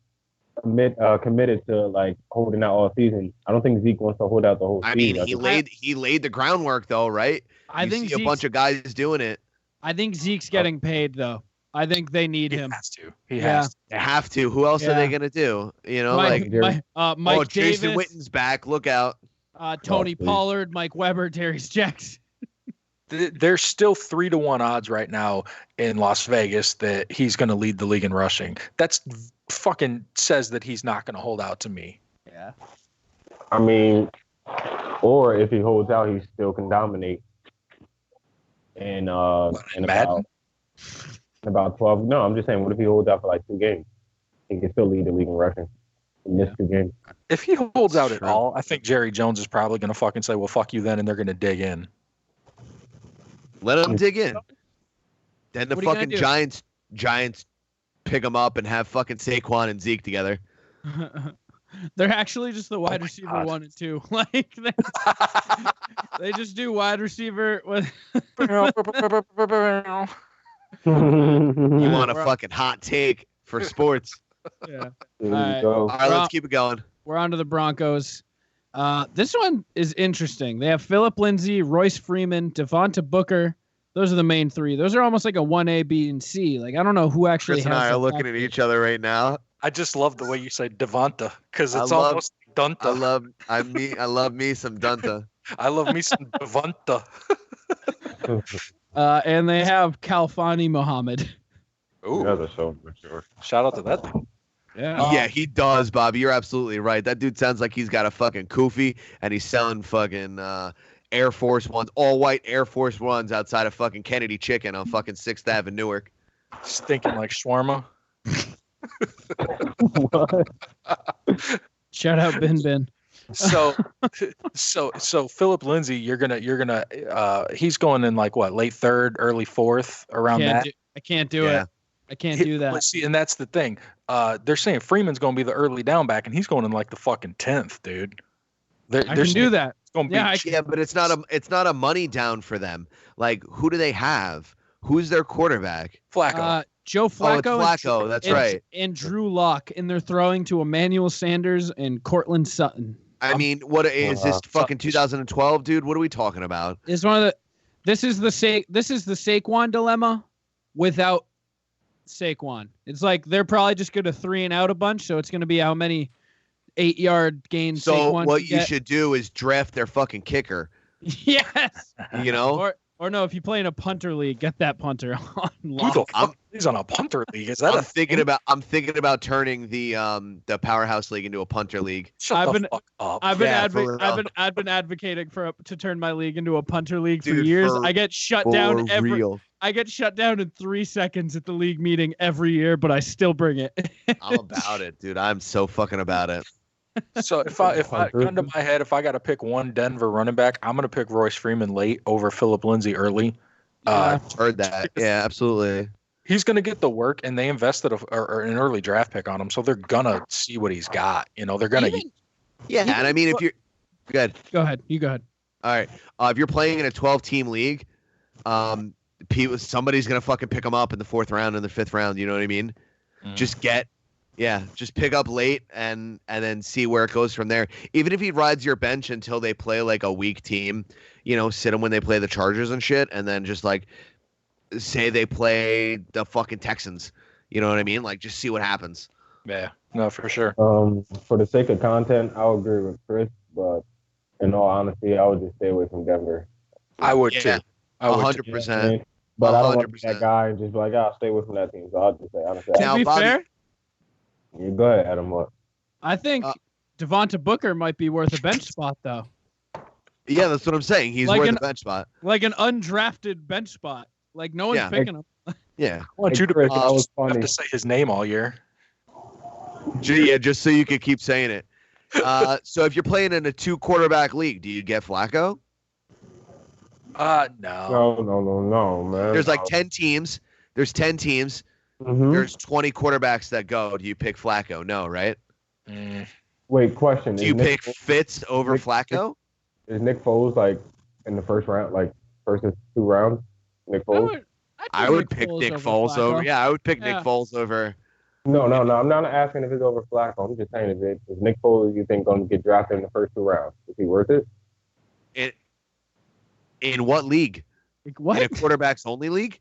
committed to like holding out all season. I don't think Zeke wants to hold out the whole season. I mean, he laid the groundwork though, right? I think see a bunch of guys doing it. I think Zeke's getting paid though. I think they need him. He has to. They have to. Who else are they gonna do? You know, Mike Jason Davis. Witten's back. Look out. Tony please. Pollard, Mike Weber, Darius Jackson. There's still 3-1 odds right now in Las Vegas that he's going to lead the league in rushing. That's fucking says that he's not going to hold out to me. Yeah. I mean, or if he holds out, he still can dominate. And in Madden? about 12. No, I'm just saying, what if he holds out for like 2 games? He can still lead the league in rushing in this 2 games. If he holds out at True. all, I think Jerry Jones is probably going to fucking say, well, fuck you then, and they're going to dig in. Let him dig in. Then the What are you gonna fucking do? Giants pick him up and have fucking Saquon and Zeke together. They're actually just the wide my receiver God. 1 and 2. Like they just do wide receiver with. You want a We're- fucking hot take for sports? Yeah. There Alright. you go. All right, Well- let's keep it going. We're on to the Broncos. This one is interesting. They have Philip Lindsay, Royce Freeman, Devonta Booker. Those are the main 3. Those are almost like a 1A, B, and C. Like I don't know who actually Chris and has I the are looking top at pick. each other right now. I just love the way you say Devonta because I it's love- almost Dunta. I love me some Dunta. I love me some Devonta. And they have Kalfani Muhammad. Ooh, That's a show for sure. shout out to that dude. Yeah. Yeah, he does, Bobby. You're absolutely right. That dude sounds like he's got a fucking kufi and he's selling fucking Air Force Ones, all white Air Force Ones outside of fucking Kennedy Chicken on fucking 6th Ave in Newark. Stinking like shawarma. What? Shout out Ben Ben. So Philip Lindsay, you're gonna he's going in like what, late 3rd, early 4th, around that. I can't do Yeah. it. I can't do that. Let's see, and that's the thing. They're saying Freeman's gonna be the early down back, and he's going in like the fucking 10th, dude. I can do that. It's gonna be Yeah, Yeah, but it's not a money down for them. Like, who do they have? Who's their quarterback? Flacco. Joe Flacco. Oh, it's Flacco. That's and, right. And Drew Lock, and they're throwing to Emmanuel Sanders and Cortland Sutton. I mean, what is this fucking 2012, dude? What are we talking about? Is one of the. This is the Saquon dilemma, without Saquon. It's like they're probably just going to 3 and out a bunch, so it's going to be how many 8-yard gains. So Saquon what can you get. should do is draft their fucking kicker. Yes. You know, Or no, if you play in a punter league, get that punter on Who lock. the fuck? He's on a punter league. Is that I'm thinking about turning the powerhouse league into a punter league. Shut I've the been- fuck up. I've been Yeah, for I've been advocating to turn my league into a punter league for Dude, years. for- I get shut For down real. I get shut down in 3 seconds at the league meeting every year, but I still bring it. I'm about it, dude. I'm so fucking about it. So if I gun to my head, if I got to pick one Denver running back, I'm gonna pick Royce Freeman late over Philip Lindsay early. Heard that. Yeah, absolutely. He's gonna get the work, and they invested or an early draft pick on him, so they're gonna see what he's got. You know, they're gonna. Even- Yeah, and I mean, if you're good, Go ahead. You go ahead. all right. If you're playing in a 12-team league, somebody's gonna fucking pick them up in the 4th round and the 5th round. You know what I mean? Just pick up late and then see where it goes from there. Even if he rides your bench until they play like a weak team, you know, sit him when they play the Chargers and shit, and then just like say they play the fucking Texans. You know what I mean? Like, just see what happens. Yeah, no, for sure. For the sake of content, I'll agree with Chris, but in all honesty, I would just stay away from Denver. I would Yeah, too. I would too. 100%. But I don't want to be 100%. that guy and just be like, I'll stay away from that team. So I'll just say, honestly, Now, To be Bobby- fair, you go ahead, Adam. What? I think Devonta Booker might be worth a bench spot though. Yeah, that's what I'm saying. He's Like worth an- a bench spot. Like an undrafted bench spot. Like no one's Yeah. picking him. Yeah. I want Hey, you to Chris, pick that was have funny. to say his name all year. Yeah, just so you could keep saying it. So if you're playing in a 2-quarterback league, do you get Flacco? No. No, man. There's like 10 teams. There's 10 teams. Mhm. There's 20 quarterbacks that go. Do you pick Flacco? No, right? Mm. Wait, question. Do you pick Fitz over Nick- Flacco? Is Nick Foles like in the first round, like first 2 rounds? Nick Foles? I would pick Nick Foles over. Yeah, I would pick Nick Yeah. Foles over. No. I'm not asking if it's over Flacco. I'm just saying, is Nick Foles, you think, going to get drafted in the first 2 rounds? Is he worth it? In what league? Like, In a what? quarterbacks only league?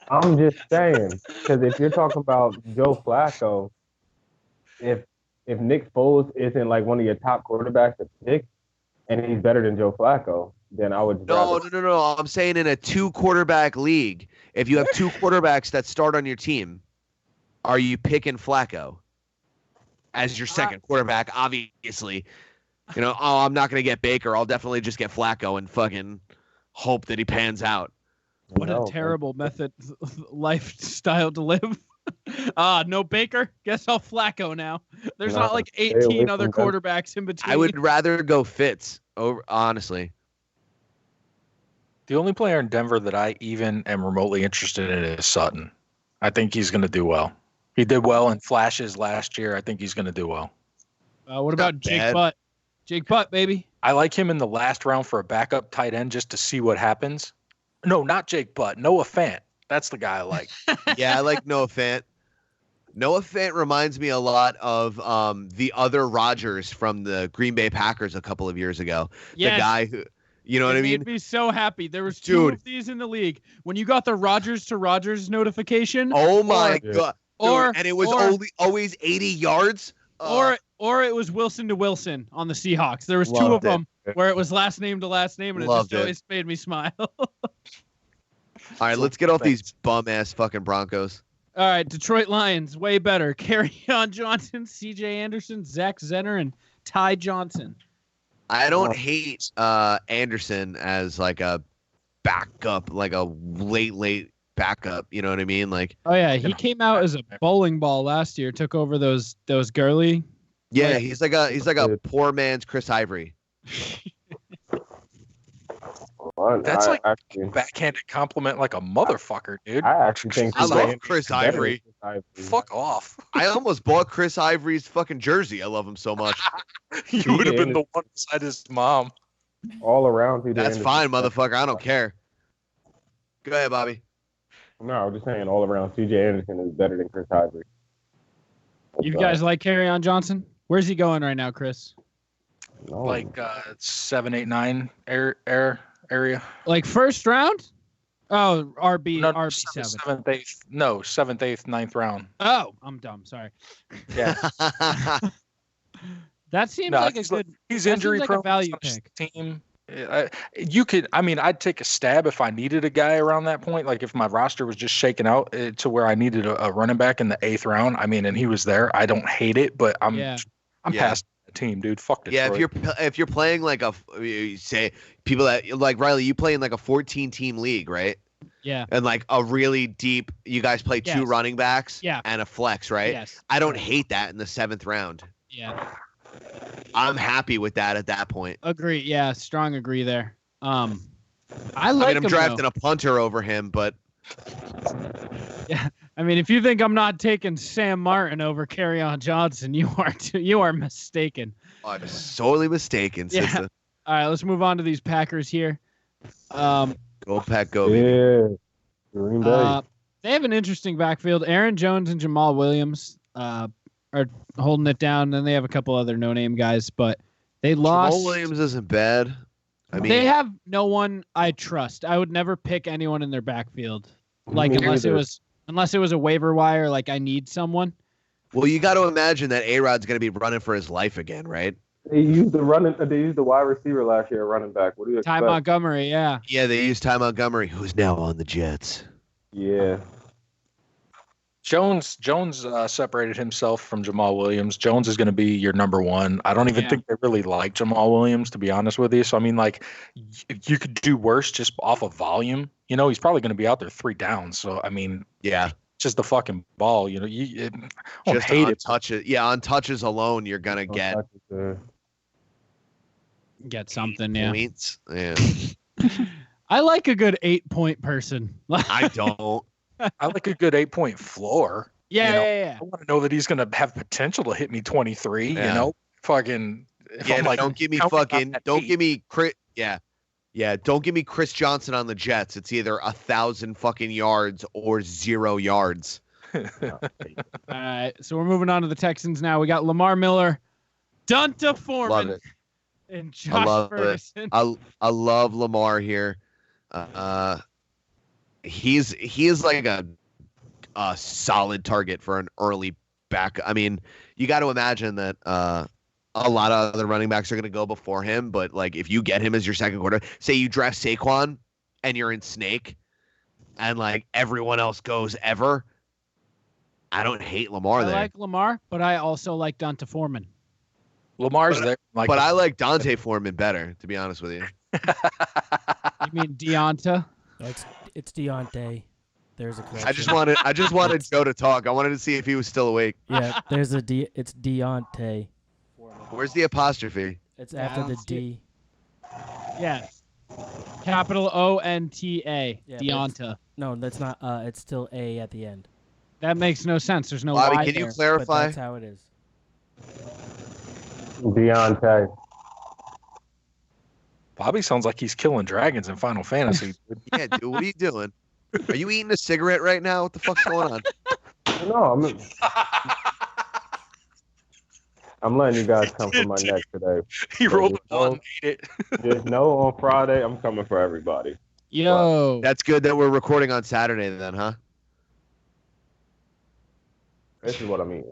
I'm just saying, because if you're talking about Joe Flacco, if if Nick Foles isn't like one of your top quarterbacks to pick, and he's better than Joe Flacco, then I would. No. I'm saying in a 2-quarterback league, if you have 2 quarterbacks that start on your team, are you picking Flacco as your second quarterback? Obviously, I'm not going to get Baker. I'll definitely just get Flacco and fucking hope that he pans out. What a terrible lifestyle to live. No Baker. Guess I'll Flacco now. There's not like 18 other quarterbacks in between. I would rather go Fitz over, honestly. The only player in Denver that I even am remotely interested in is Sutton. I think he's going to do well. He did well in flashes last year. I think he's going to do well. What about Jake Butt? Jake Butt, baby. I like him in the last round for a backup tight end just to see what happens. No, not Jake Butt. Noah Fant. That's the guy I like. Yeah, I like Noah Fant. Noah Fant reminds me a lot of the other Rodgers from the Green Bay Packers a couple of years ago. Yes. The guy who, you know what I mean? It made me so happy. There was two of these in the league. When you got the Rodgers to Rodgers notification. Oh my God. Dude, and it was always 80 yards. Or it was Wilson to Wilson on the Seahawks. There was two of them where it was last name to last name, and it just always made me smile. All right, let's get off these bum-ass fucking Broncos. All right, Detroit Lions, way better. Kerryon Johnson, C.J. Anderson, Zach Zenner, and Ty Johnson. I don't hate Anderson as like a backup, like a late backup. You know what I mean? Like, oh yeah, he came out as a bowling ball last year. Took over those Gurley. Yeah, he's like a poor man's Chris Ivory. That's like a backhanded compliment like a motherfucker, dude. I actually think I love Chris Ivory. Fuck off. I almost bought Chris Ivory's fucking jersey. I love him so much. You would have been the one beside his mom. All around. That's fine, motherfucker. I don't care. Go ahead, Bobby. No, I'm just saying all around CJ Anderson is better than Chris Ivory. You guys like Kerryon Johnson? Where's he going right now, Chris? No. Like 7, 8, 9 area. Like first round? Oh, RB7. 7th, 8th. No, 7th, 8th, 9th round. Oh, I'm dumb. Sorry. Yeah. That seems like a good. He's injury prone. Like a value pick. Team. You could. I mean, I'd take a stab if I needed a guy around that point. Like if my roster was just shaken out to where I needed a running back in the 8th round. I mean, and he was there. I don't hate it, but I'm past the team, dude. Fuck Detroit. Yeah, if you're playing like you say people that like Riley, you play in like a 14-team league, right? Yeah. And like a really deep, you guys play 2 running backs and a flex, right? Yes. I don't hate that in the 7th round. Yeah. I'm happy with that at that point. Agree. Yeah, strong agree there. I'm drafting a punter over him, but yeah. I mean, if you think I'm not taking Sam Martin over Kerryon Johnson, you are mistaken. I'm sorely mistaken, sister. Yeah. All right, let's move on to these Packers here. Go Pack, go! Yeah, Green Bay. They have an interesting backfield. Aaron Jones and Jamal Williams are holding it down. And they have a couple other no-name guys, but they lost. Jamal Williams isn't bad. I mean, they have no one I trust. I would never pick anyone in their backfield, like unless it was a waiver wire. Like I need someone. Well, you got to imagine that A-Rod's going to be running for his life again, right? They used the wide receiver last year, running back. What do you expect? Ty Montgomery, yeah. Yeah, they used Ty Montgomery, who's now on the Jets. Yeah. Jones separated himself from Jamal Williams. Jones is going to be your number one. I don't even think they really like Jamal Williams, to be honest with you. So, I mean, like, you could do worse just off of volume. You know, he's probably going to be out there 3 downs. So, I mean, yeah, just the fucking ball. You know, I don't just hate it. Touches. Yeah, on touches alone, you're going to get something, yeah. Points. Yeah. I like a good 8-point person. I don't. I like a good 8-point floor. Yeah. I want to know that he's going to have potential to hit me 23. Yeah. You know, fucking. Yeah, don't give me Chris Johnson on the Jets. It's either 1,000 fucking yards or 0 yards. All right, so we're moving on to the Texans now. We got Lamar Miller, Donta Foreman, and Josh Ferguson. I love Lamar here. He is like a solid target for an early back. I mean, you got to imagine that a lot of other running backs are going to go before him. But like, if you get him as your second quarter, say you draft Saquon and you're in Snake, and like everyone else goes ever, I don't hate Lamar I there. like Lamar, but I also like Donta Foreman. Lamar's there. Like, But I like Dante Foreman better, to be honest with you. You mean Deonta? It's Deontay. There's a correction. I just wanted Joe to talk. I wanted to see if he was still awake. Yeah, it's Deontay. Where's the apostrophe? It's after the don't see D. Yeah. Capital ONTA. Yeah, Deonta. No, that's not. It's still A at the end. That makes no sense. There's no Bobby, Y can there. you But clarify? that's how it is. Deontay. Bobby sounds like he's killing dragons in Final Fantasy. dude. Yeah, dude, what are you doing? Are you eating a cigarette right now? What the fuck's going on? No, I'm letting you guys come for my neck today. He rolled a blunt and ate it. Just know on Friday I'm coming for everybody. Yo. That's good that we're recording on Saturday then, huh? This is what I mean.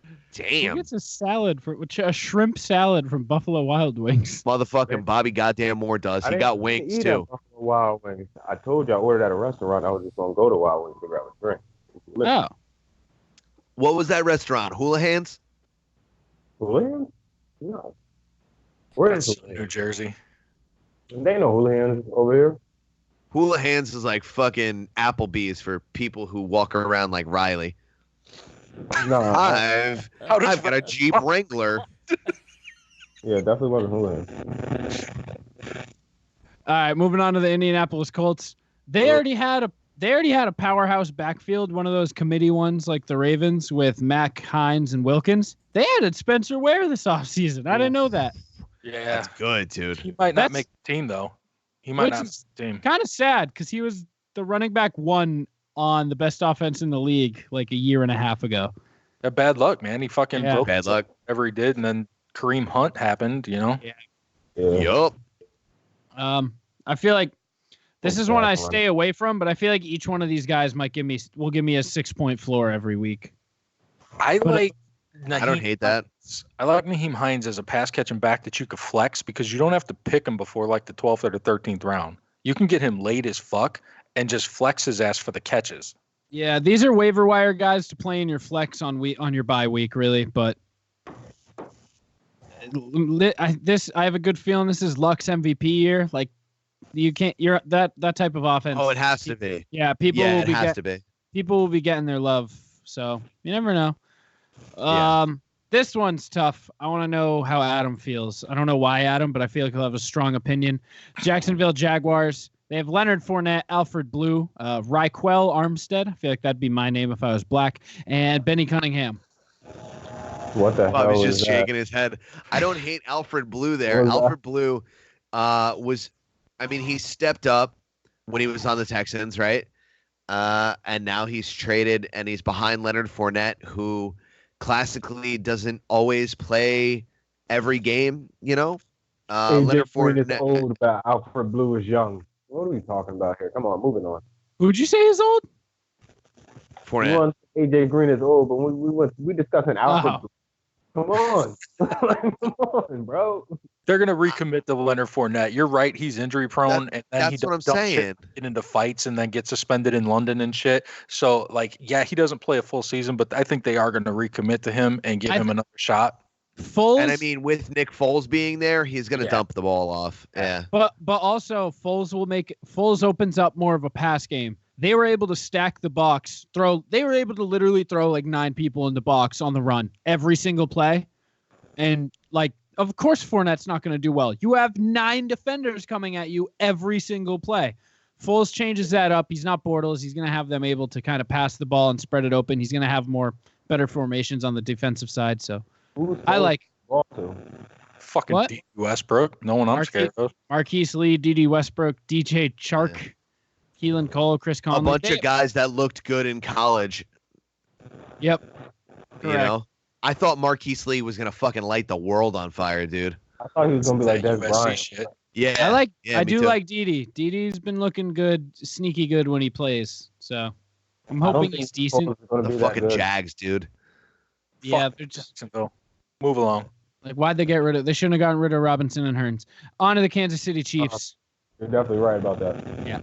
Who Damn. gets a salad a shrimp salad from Buffalo Wild Wings? Motherfucking Bobby goddamn Moore does. He got wings eat too. at Buffalo Wild Wings. I told you I ordered at a restaurant. I was just gonna go to Wild Wings to grab a drink. Oh. What was that restaurant? Houlihan's? Hooligans? No. Where is That's Hooligans? New Jersey. They know Hooligans over here. Houlihan's is like fucking Applebee's for people who walk around like Riley. No. I've got a Jeep Wrangler. Yeah, definitely wasn't Hooligans. All right, moving on to the Indianapolis Colts. They already had a powerhouse backfield, one of those committee ones like the Ravens with Mack, Hines, and Wilkins. They added Spencer Ware this offseason. I didn't know that. Yeah. That's good, dude. He might not That's- make the team, though. He might Which not is- make the team. Kind of sad because he was the running back one on the best offense in the league like a year and a half ago. Bad luck, man. He fucking Yeah. broke Bad luck. whatever he did, and then Kareem Hunt happened, you know? Yeah. Yup. I feel like this is one I Bad one. stay away from, but I feel like each one of these guys will give me a 6-point floor every week. I But- like. I don't hate that. I like Naheem Hines as a pass catching back that you could flex because you don't have to pick him before like the 12th or the 13th round. You can get him late as fuck and just flex his ass for the catches. Yeah, these are waiver wire guys to play in your flex on your bye week, really. But I have a good feeling this is Luck's MVP year. Like you're that type of offense. Oh, it has to be. Yeah, people Yeah, will it be has to be. people will be getting their love. So you never know. Yeah. This one's tough. I want to know how Adam feels. I don't know why Adam, but I feel like he'll have a strong opinion. Jacksonville Jaguars. They have Leonard Fournette, Alfred Blue, Raquel Armstead. I feel like that'd be my name if I was black, and Benny Cunningham. What the hell Bobby's is just that? shaking his head. I don't hate Alfred Blue there. What was that? Alfred Blue he stepped up when he was on the Texans, right? And now he's traded and he's behind Leonard Fournette, who classically doesn't always play every game, you know? AJ Leonard Green is Fournette. old, but Alfred Blue is young. What are we talking about here? Come on, moving on. Who'd you say is old? Fournette. One, AJ Green is old, but we discussing Alfred Wow. Blue. Come on. Come on, bro. They're going to recommit to Leonard Fournette. You're right. He's injury prone. And then he That's what I'm does dumb shit, saying. get into fights and then get suspended in London and shit. So, like, yeah, he doesn't play a full season, but I think they are going to recommit to him and give him another shot. Foles, And I mean, with Nick Foles being there, he's going to Yeah. dump the ball off. Yeah. but also Foles opens up more of a pass game. They were able to stack the box, they were able to literally throw like 9 people in the box on the run every single play. And like, of course, Fournette's not going to do well. You have 9 defenders coming at you every single play. Foles changes that up. He's not Bortles. He's going to have them able to kind of pass the ball and spread it open. He's going to have better formations on the defensive side. So Who's I Foles like ball to? Fucking What? D. Westbrook. No one I'm scared of. Marquise Lee, D.D. Westbrook, DJ Chark, Keelan Cole, Chris Conley. A bunch of guys that looked good in college, Yep. you Correct. know? I thought Marquise Lee was going to fucking light the world on fire, dude. I thought he was gonna be like That Des USC Bryant. shit. Yeah. I me do too. like Didi. Didi's been looking good, sneaky good when he plays. So I'm I don't hoping think he's decent. Foles is gonna The be that fucking good. Jags, dude. Yeah, Fuck they're just Jacksonville. Move along. like, why'd they get rid of? They shouldn't have gotten rid of Robinson and Hearns. On to the Kansas City Chiefs. You're definitely right about that. Yeah.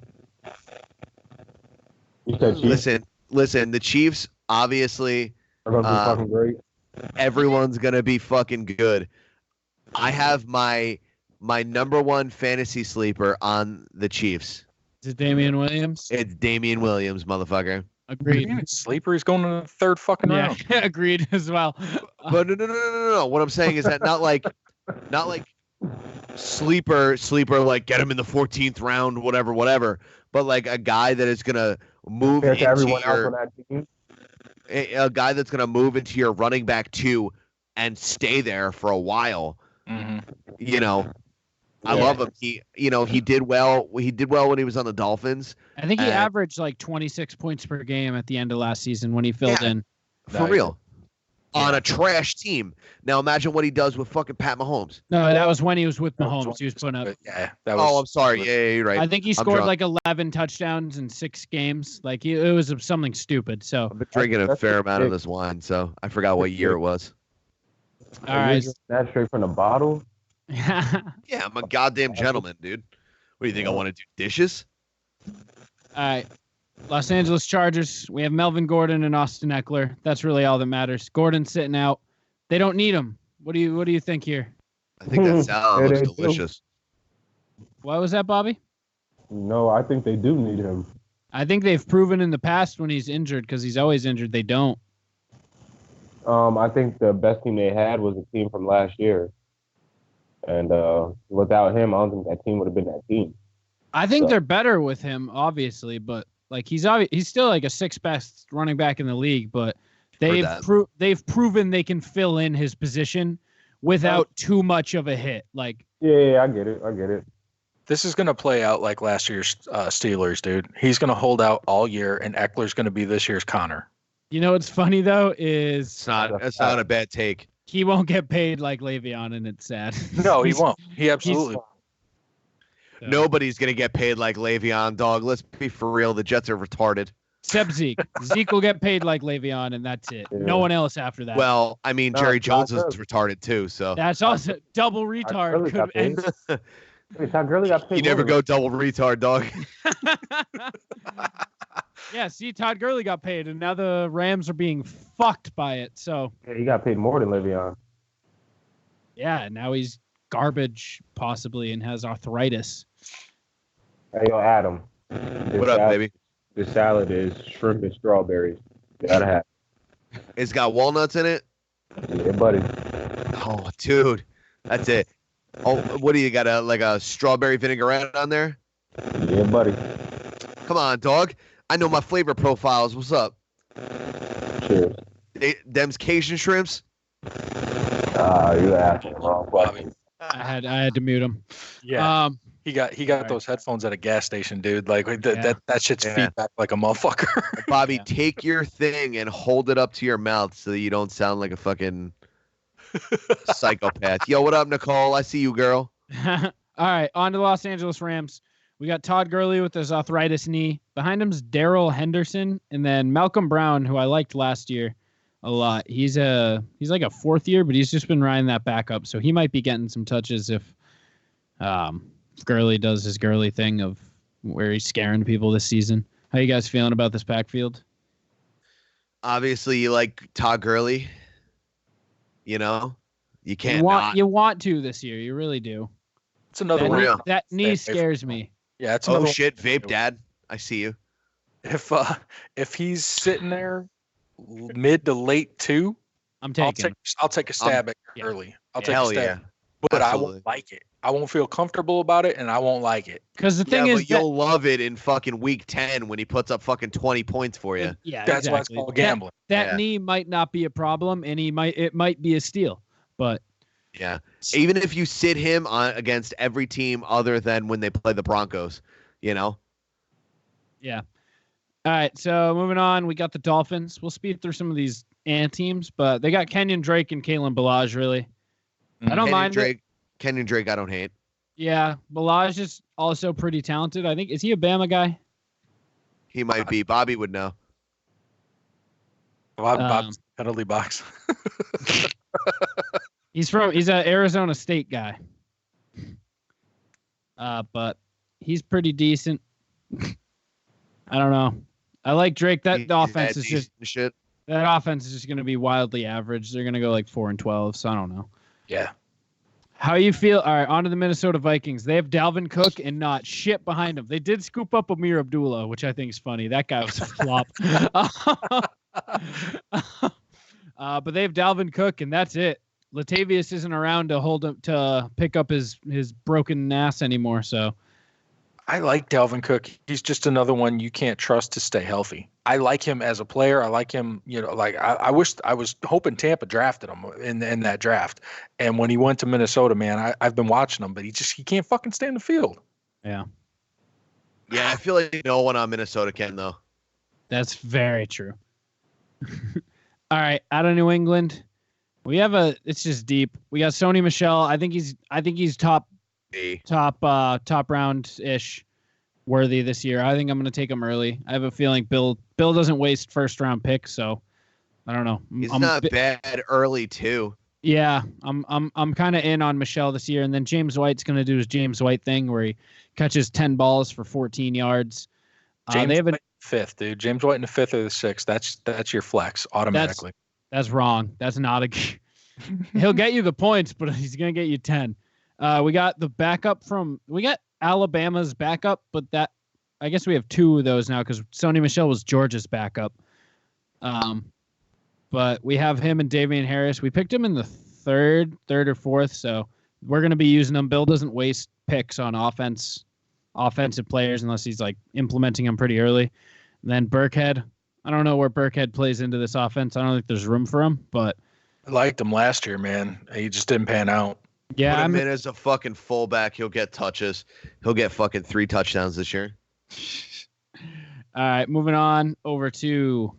You said Chiefs Listen. The Chiefs, obviously, are going to be fucking great. everyone's gonna be fucking good. I have my number one fantasy sleeper on the Chiefs. Is it Damian Williams? It's Damian Williams, motherfucker. Agreed. Sleeper, he's going to the third fucking Yeah, round. agreed as well. But no. What I'm saying is that not like sleeper, like get him in the 14th round, whatever. But like a guy that is gonna move Compared to into everyone else on your that team. a guy that's gonna move into your running back 2 and stay there for a while. Mm-hmm. You know, I Yeah. love him. He did well. He did well when he was on the Dolphins. I think he And- averaged like 26 points per game at the end of last season when he filled Yeah. in. For Nice. real. On Yeah. a trash team. Now imagine what he does with fucking Pat Mahomes. No, that was when he was with That was Mahomes. He was putting up. But yeah, that was. Oh, I'm sorry. Yeah, you're right. I think he I'm scored drunk. like 11 touchdowns in 6 games. Like it was something stupid. So, I've been drinking a That's fair pretty amount of big. this wine, so I forgot what year it was. all right. That straight from the bottle. Yeah, I'm a goddamn gentleman, dude. What do you think? I want to do dishes? All right. Los Angeles Chargers. We have Melvin Gordon and Austin Eckler. That's really all that matters. Gordon's sitting out. They don't need him. What do you think here? I think that salad Yeah, looks they do. delicious. What was that, Bobby? No, I think they do need him. I think they've proven in the past when he's injured, because he's always injured, they don't. I think the best team they had was the team from last year. And without him, I don't think that team would have been that team. I think So- they're better with him, obviously, but like he's still like a 6th best running back in the league, but they've that. they've proven they can fill in his position without too much of a hit. Like Yeah, I get it. This is going to play out like last year's Steelers, dude. He's going to hold out all year, and Eckler's going to be this year's Connor. you know what's funny though is It's not a bad take. he won't get paid like Le'Veon, and it's sad. No, he He's- won't. He absolutely won't. so- Nobody's gonna get paid like Le'Veon, dog. Let's be for real. The Jets are retarded. Except Zeke. Zeke will get paid like Le'Veon, and that's it. Yeah. No one else after that. Well, I mean, No, Jerry Todd Jones is Gurley. retarded too. So that's also double retard. Gurley got Could paid. end- Wait, Todd Gurley got paid. you never more go than- double retard, dog. Yeah, see, Todd Gurley got paid, and now the Rams are being fucked by it. So, Yeah, he got paid more than Le'Veon. yeah, now he's garbage, possibly, and has arthritis. Hey, yo, Adam. What up, baby? The salad is shrimp and strawberries. You gotta have It's got walnuts in it. it. Yeah, buddy. Oh, dude, that's it. Oh, what do you got? A strawberry vinaigrette on there? Yeah, buddy. Come on, dog. I know my flavor profiles. What's up? Cheers. Them's Cajun shrimps. You asking the wrong question. I had to mute him. Yeah, he got Alright. those headphones at a gas station, dude. Like Yeah. that shit's Yeah. feedback like a motherfucker. Bobby, Yeah. take your thing and hold it up to your mouth so that you don't sound like a fucking psychopath. Yo, what up, Nicole? I see you, girl. All right, on to the Los Angeles Rams. We got Todd Gurley with his arthritis knee. Behind him's Daryl Henderson, and then Malcolm Brown, who I liked last year a lot. He's like a 4th year, but he's just been riding that back up, so he might be getting some touches if Gurley does his Gurley thing of where he's scaring people this season. How you guys feeling about this backfield? Obviously, you like Todd Gurley. You know, you can't You want to this year, you really do. It's another That one. knee, real. that knee Stay away scares from me. Yeah, it's Oh another. shit, vape dad. I see you. If he's sitting there mid to late 2, I'm I'll taking. take a stab at yeah. early. I'll take Hell a yeah. stab. But I Absolutely. won't like it. I won't feel comfortable about it, and I won't like it. Because the thing Yeah, is, but you'll love it in fucking week 10 when he puts up fucking 20 points for you. yeah, That's why it's exactly. called gambling. That Yeah. knee might not be a problem, and it might be a steal, but Yeah. Even if you sit him on against every team other than when they play the Broncos, you know? yeah. All right, so moving on, we got the Dolphins. We'll speed through some of these teams, but they got Kenyon Drake and Kalen Balaj. Really, I don't mind it. Kenyon Drake, I don't hate. Yeah, Balaj is also pretty talented. I think, is he a Bama guy? He might be. Bobby would know. Bob Um, Penalty box. He's an Arizona State guy. But he's pretty decent. I don't know. I like Drake. That offense is just shit. That offense is just going to be wildly average. They're going to go like 4-12. So I don't know. Yeah. How you feel? All right, on to the Minnesota Vikings. They have Dalvin Cook and not shit behind him. They did scoop up Amir Abdullah, which I think is funny. That guy was a flop. But they have Dalvin Cook, and that's it. Latavius isn't around to hold him to pick up his broken ass anymore. So I like Dalvin Cook. He's just another one you can't trust to stay healthy. I like him as a player. I like him, I was hoping Tampa drafted him in that draft. And when he went to Minnesota, man, I've been watching him, but he can't fucking stay in the field. Yeah. Yeah, I feel like no one on Minnesota can though. That's very true. All right, out of New England, we have it's just deep. We got Sony Michel. I think he's top round-ish worthy this year. I think I'm going to take him early. I have a feeling Bill doesn't waste first-round picks, so I don't know. He's not bad early too. Yeah, I'm kind of in on Michel this year, and then James White's going to do his James White thing where he catches 10 balls for 14 yards. James White in the fifth, dude. James White in the fifth or the sixth. That's your flex automatically. That's wrong. That's not a. He'll get you the points, but he's going to get you 10. We got the backup we got Alabama's backup, but I guess we have two of those now because Sony Michel was Georgia's backup. But we have him and Davian Harris. We picked him in the third or fourth, so we're going to be using them. Bill doesn't waste picks on offensive players unless he's like implementing them pretty early. And then Burkhead. I don't know where Burkhead plays into this offense. I don't think there's room for him, but I liked him last year, man. He just didn't pan out. Yeah, Put him in as a fucking fullback. He'll get touches. He'll get fucking 3 touchdowns this year. All right, moving on over to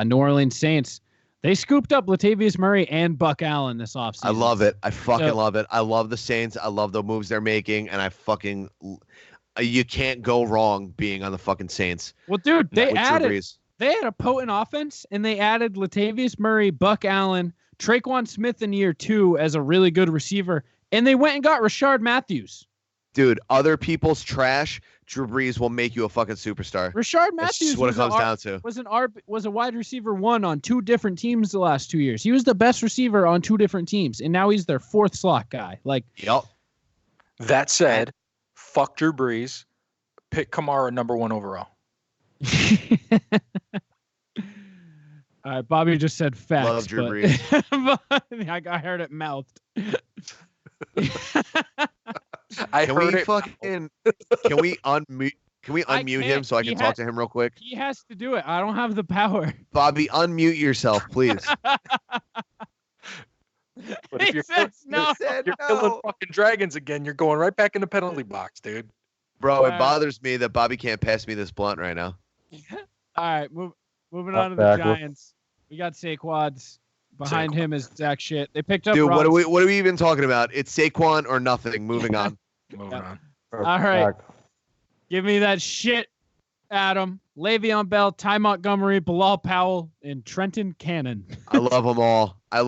New Orleans Saints. They scooped up Latavius Murray and Buck Allen this offseason. I love it. I fucking love it. I love the Saints. I love the moves they're making, and you can't go wrong being on the fucking Saints. Well, dude, they had a potent offense, and they added Latavius Murray, Buck Allen, Traquan Smith in year 2 as a really good receiver, and they went and got Rashard Matthews. Dude, other people's trash, Drew Brees will make you a fucking superstar. Rashard Matthews what it comes down to. Was a wide receiver 1 on 2 different teams the last 2 years. He was the best receiver on 2 different teams, and now he's their 4th slot guy. Yep. That said, fuck Drew Brees, pick Kamara number 1 overall. All right, Bobby just said facts. Love Drew Brees. I heard it mouthed. Can we unmute him so I can talk to him real quick? He has to do it. I don't have the power. Bobby, unmute yourself, please. But if you're killing fucking dragons again, you're going right back in the penalty box, dude. Bro, it bothers me that Bobby can't pass me this blunt right now. All right, moving on to the Giants. We got Saquads. Behind him is Zach Shit. They picked up. Dude, what are we even talking about? It's Saquon or nothing. Moving on. Moving on. All right. Give me that shit, Adam. Le'Veon Bell, Ty Montgomery, Bilal Powell, and Trenton Cannon. I love them all. I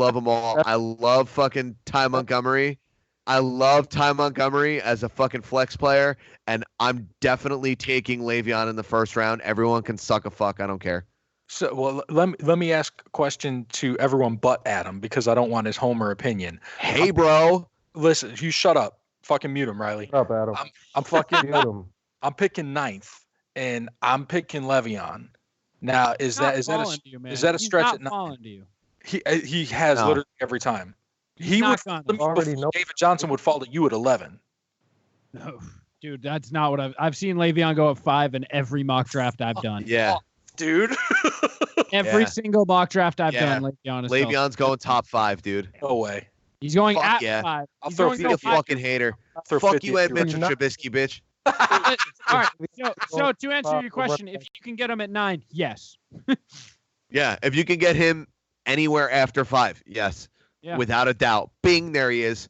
love fucking Ty Montgomery. I love Ty Montgomery as a fucking flex player, and I'm definitely taking Le'Veon in the first round. Everyone can suck a fuck. I don't care. So, well, let me ask a question to everyone but Adam because I don't want his homer opinion. Hey, bro. Listen, you shut up. Fucking mute him, Riley. Shut up, Adam. I'm fucking mute him. I'm picking 9th, and I'm picking Le'Veon. Now, is that a stretch at 9? He has literally every time. David Johnson would fall to you at 11. No, dude, that's not what I've seen Le'Veon go at 5 in every mock draft I've done. Yeah. Dude. Every single mock draft I've done, Le'Veon's going top 5. Dude. No way. He's going at 5. I'll throw a fucking hater. Fuck you, Ed Mitchell Trubisky, bitch. All right. So to answer your question, if you can get him at 9, yes. Yeah, if you can get him anywhere after 5, yes. Yeah. Without a doubt. Bing, there he is.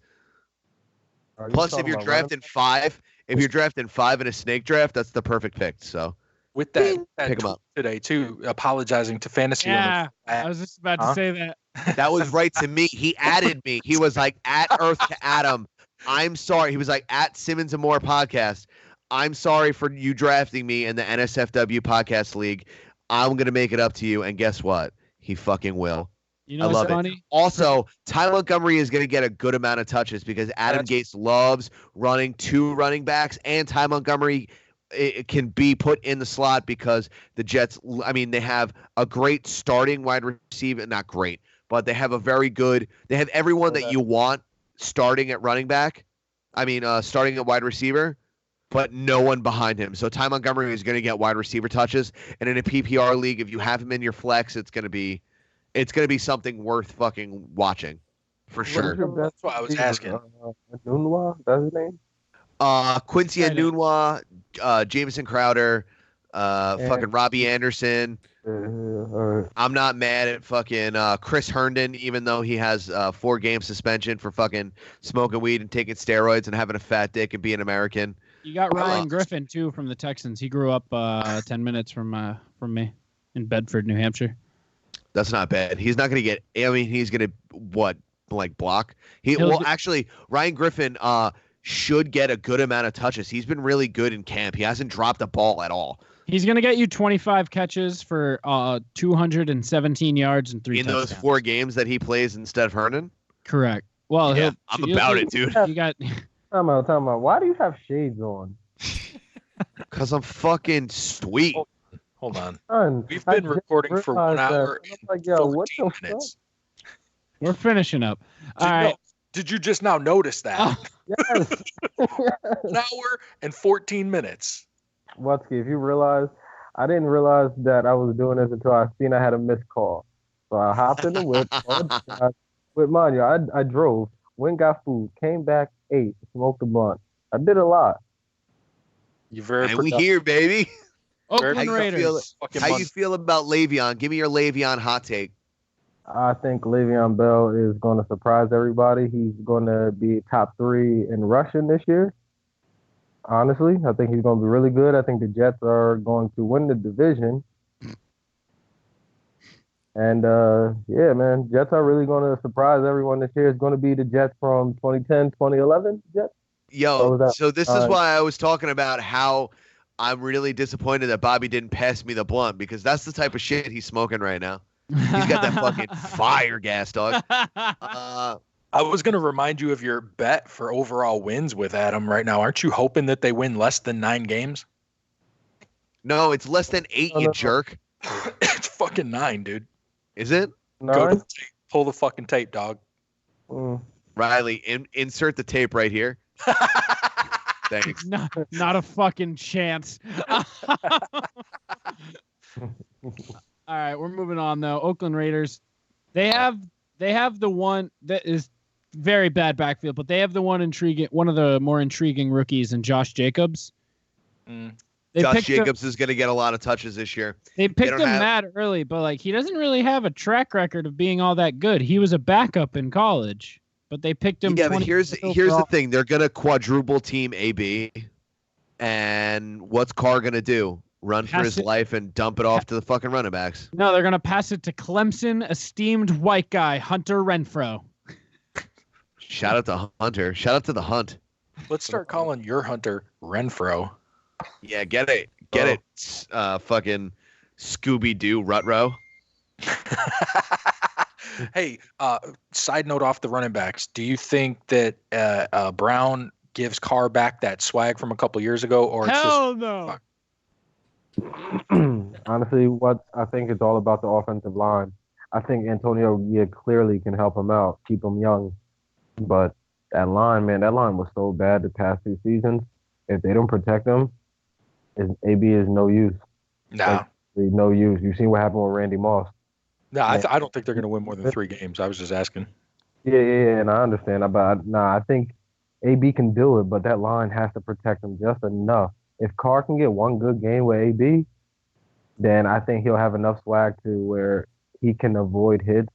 Plus, if you're drafting 5 in a snake draft, that's the perfect pick. So with that Pick him tweet up. today too, apologizing to fantasy Yeah, owners. I was just about to Huh? say that. That was right to me. He added me. He was like, at Earth to Adam. I'm sorry. He was like, at Simmons and More podcast. I'm sorry for you drafting me in the NSFW podcast league. I'm going to make it up to you. And guess what? He fucking will. You know I what's love it. funny? Also, Ty Montgomery is going to get a good amount of touches because Adam Gase loves running two running backs, and Ty Montgomery it can be put in the slot because the Jets, I mean, they have a great starting wide receiver. Not great, but they have a very good – they have everyone that you want starting at running back. I mean, starting at wide receiver, but no one behind him. So Ty Montgomery is going to get wide receiver touches. And in a PPR league, if you have him in your flex, it's going to be something worth fucking watching, for sure. That's what I was asking. Nunwa, that's his name? Quincy Enunwa, Jameson Crowder, fucking Robbie Anderson. I'm not mad at fucking Chris Herndon, even though he has 4-game suspension for fucking smoking weed and taking steroids and having a fat dick and being American. You got Ryan Griffin too from the Texans. He grew up 10 minutes from me in Bedford, New Hampshire. That's not bad. He's not going to get. I mean, he's going to block. Actually, Ryan Griffin should get a good amount of touches. He's been really good in camp. He hasn't dropped a ball at all. He's going to get you 25 catches for 217 yards and 3 in touchdowns. those 4 games that he plays instead of Herndon. Correct. Well, yeah, I'm about it, dude. You got. Time out. Why do you have shades on? Because I'm fucking sweet. Hold on. Son, We've been recording for 1 hour and like, yo, what 14 the minutes. We're finishing up. All right. Did you just now notice that? Yes. 1 hour and 14 minutes. Watsky, if you realize, I didn't realize that I was doing this until I seen I had a missed call. So I hopped in the whip. With mind you, I drove, went, got food, came back, ate, smoked a blunt. I did a lot. You're very And we here, baby. Oakland How you Raiders. How you feel about Le'Veon? Give me your Le'Veon hot take. I think Le'Veon Bell is going to surprise everybody. He's going to be top 3 in rushing this year. Honestly, I think he's going to be really good. I think the Jets are going to win the division. And, yeah, man, Jets are really going to surprise everyone this year. It's going to be the Jets from 2010, 2011 Jets. Yo, so this is why I was talking about how I'm really disappointed that Bobby didn't pass me the blunt, because that's the type of shit he's smoking right now. He's got that fucking fire gas, dog. I was going to remind you of your bet for overall wins with Adam right now. Aren't you hoping that they win less than 9 games? No, it's less than 8, you jerk. It's fucking 9, dude. Is it? Go to the tape. Pull the fucking tape, dog. Riley, insert the tape right here. Thanks. Not a fucking chance. All right, we're moving on though. Oakland Raiders, they have the one that is very bad backfield, but they have the one of the more intriguing rookies in Josh Jacobs. Josh Jacobs is going to get a lot of touches this year. They picked him mad early, but like he doesn't really have a track record of being all that good. He was a backup in college, but they picked him. Yeah, but here's the thing: they're going to quadruple team AB, and what's Carr going to do? Run for his life and dump it off to the fucking running backs? No, they're going to pass it to Clemson esteemed white guy Hunter Renfrow. Shout out to Hunter. Shout out to the Hunt. Let's start calling your Hunter Renfrow. Yeah, get it. Fucking Scooby-Doo Rutrow. Hey, side note off the running backs. Do you think that Brown gives Carr back that swag from a couple years ago? Or Hell no. Honestly, what I think it's all about the offensive line. I think Antonio clearly can help him out, keep him young. But that line was so bad the past 2 seasons. If they don't protect him, AB is no use. Nah. No use. You've seen what happened with Randy Moss. No, I don't think they're going to win more than 3 games. I was just asking. Yeah, and I understand. But I think AB can do it, but that line has to protect him just enough. If Carr can get one good game with AB, then I think he'll have enough swag to where he can avoid hits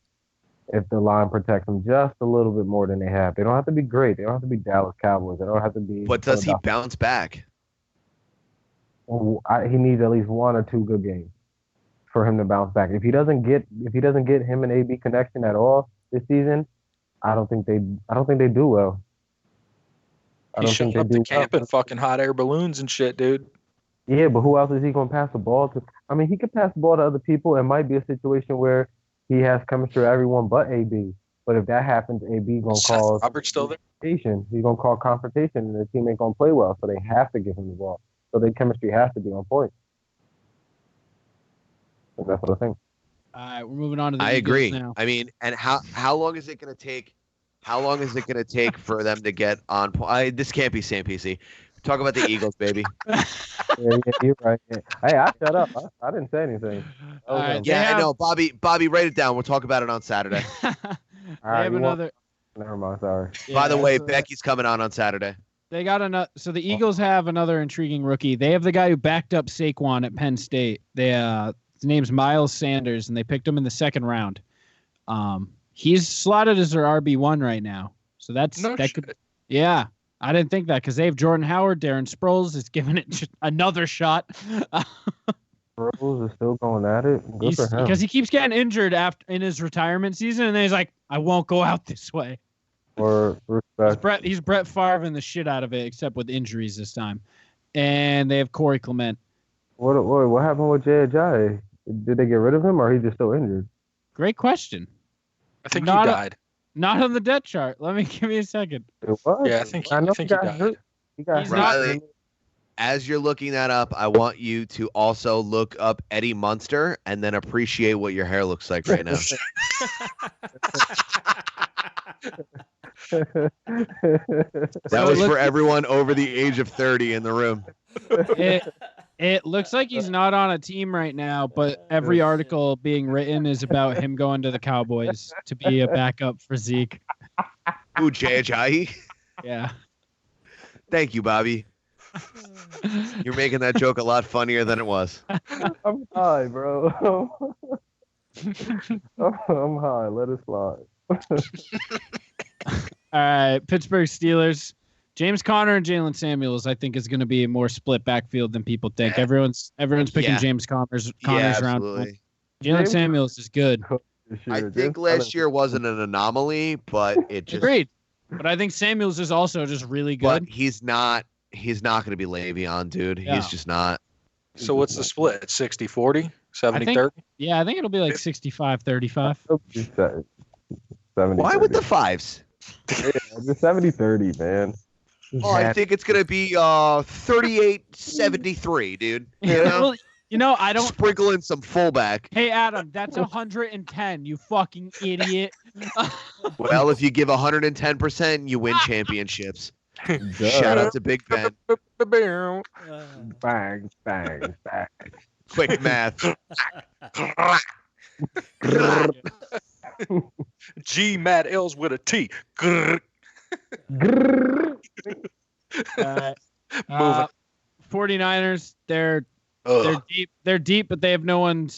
if the line protects him just a little bit more than they have. They don't have to be great. They don't have to be Dallas Cowboys. They don't have to be. But does he bounce back? He needs at least 1 or 2 good games for him to bounce back. If he doesn't get him and AB connection at all this season, I don't think they do well. He's showing up to camp in fucking hot air balloons and shit, dude. Yeah, but who else is he going to pass the ball to? I mean, he could pass the ball to other people. It might be a situation where he has chemistry with everyone but AB. But if that happens, AB going to call Robert's still there. He's going to call confrontation, and the team ain't going to play well. So they have to give him the ball. So their chemistry has to be on point. And that's what I think. All right, we're moving on to the I Eagles agree. now. I mean, and how long is it going to take? How long is it going to take for them to get on point? This can't be Sam PC. Talk about the Eagles, baby. Yeah, you're right. Yeah. Hey, I shut up. I didn't say anything. All right, Yeah, I know. Bobby, write it down. We'll talk about it on Saturday. They have another. Never mind. Sorry. By the way, so Becky's coming on Saturday. they got another. So the Eagles have another intriguing rookie. They have the guy who backed up Saquon at Penn State. His name's Miles Sanders, and they picked him in the 2nd round. He's slotted as their RB1 right now. So yeah. I didn't think that because they have Jordan Howard, Darren Sproles is giving it just another shot. Sproles is still going at it. Good for him. Because he keeps getting injured in his retirement season, and then he's like, I won't go out this way. Or respect. He's Brett Favre the shit out of it, except with injuries this time. And they have Corey Clement. What happened with Jay Ajayi? Did they get rid of him, or he just still injured? Great question. I think he died. Not on the depth chart. Give me a second. It was? Yeah, I think he died. Hurt. He got He's hurt. Riley, as you're looking that up, I want you to also look up Eddie Munster and then appreciate what your hair looks like right now. That was for everyone over the age of 30 in the room. It looks like he's not on a team right now, but every article being written is about him going to the Cowboys to be a backup for Zeke. Ooh, Jay Ajayi. Yeah. Thank you, Bobby. You're making that joke a lot funnier than it was. I'm high, bro. I'm high. Let it slide. All right, Pittsburgh Steelers. James Conner and Jalen Samuels, I think, is going to be a more split backfield than people think. Everyone's picking James Conner's around. Absolutely. Jalen Samuels is good. I think last year wasn't an anomaly, but it just Agreed. But I think Samuels is also just really good. But he's not going to be Le'Veon, dude. Yeah. He's just not. So what's the split? 60-40? 70-30? Yeah, I think it'll be like 65-35. 70, Why with the fives? Yeah, just 70-30, man. Oh, I think it's going to be 38-73, dude. You know? Well, I don't. Sprinkle in some fullback. Hey, Adam, that's 110. You fucking idiot. Well, if you give 110%, you win championships. Shout out to Big Ben. Bang, bang, bang. Quick math. G Matt L's with a T. Moving. 49ers, they're deep. They're deep, but they have no one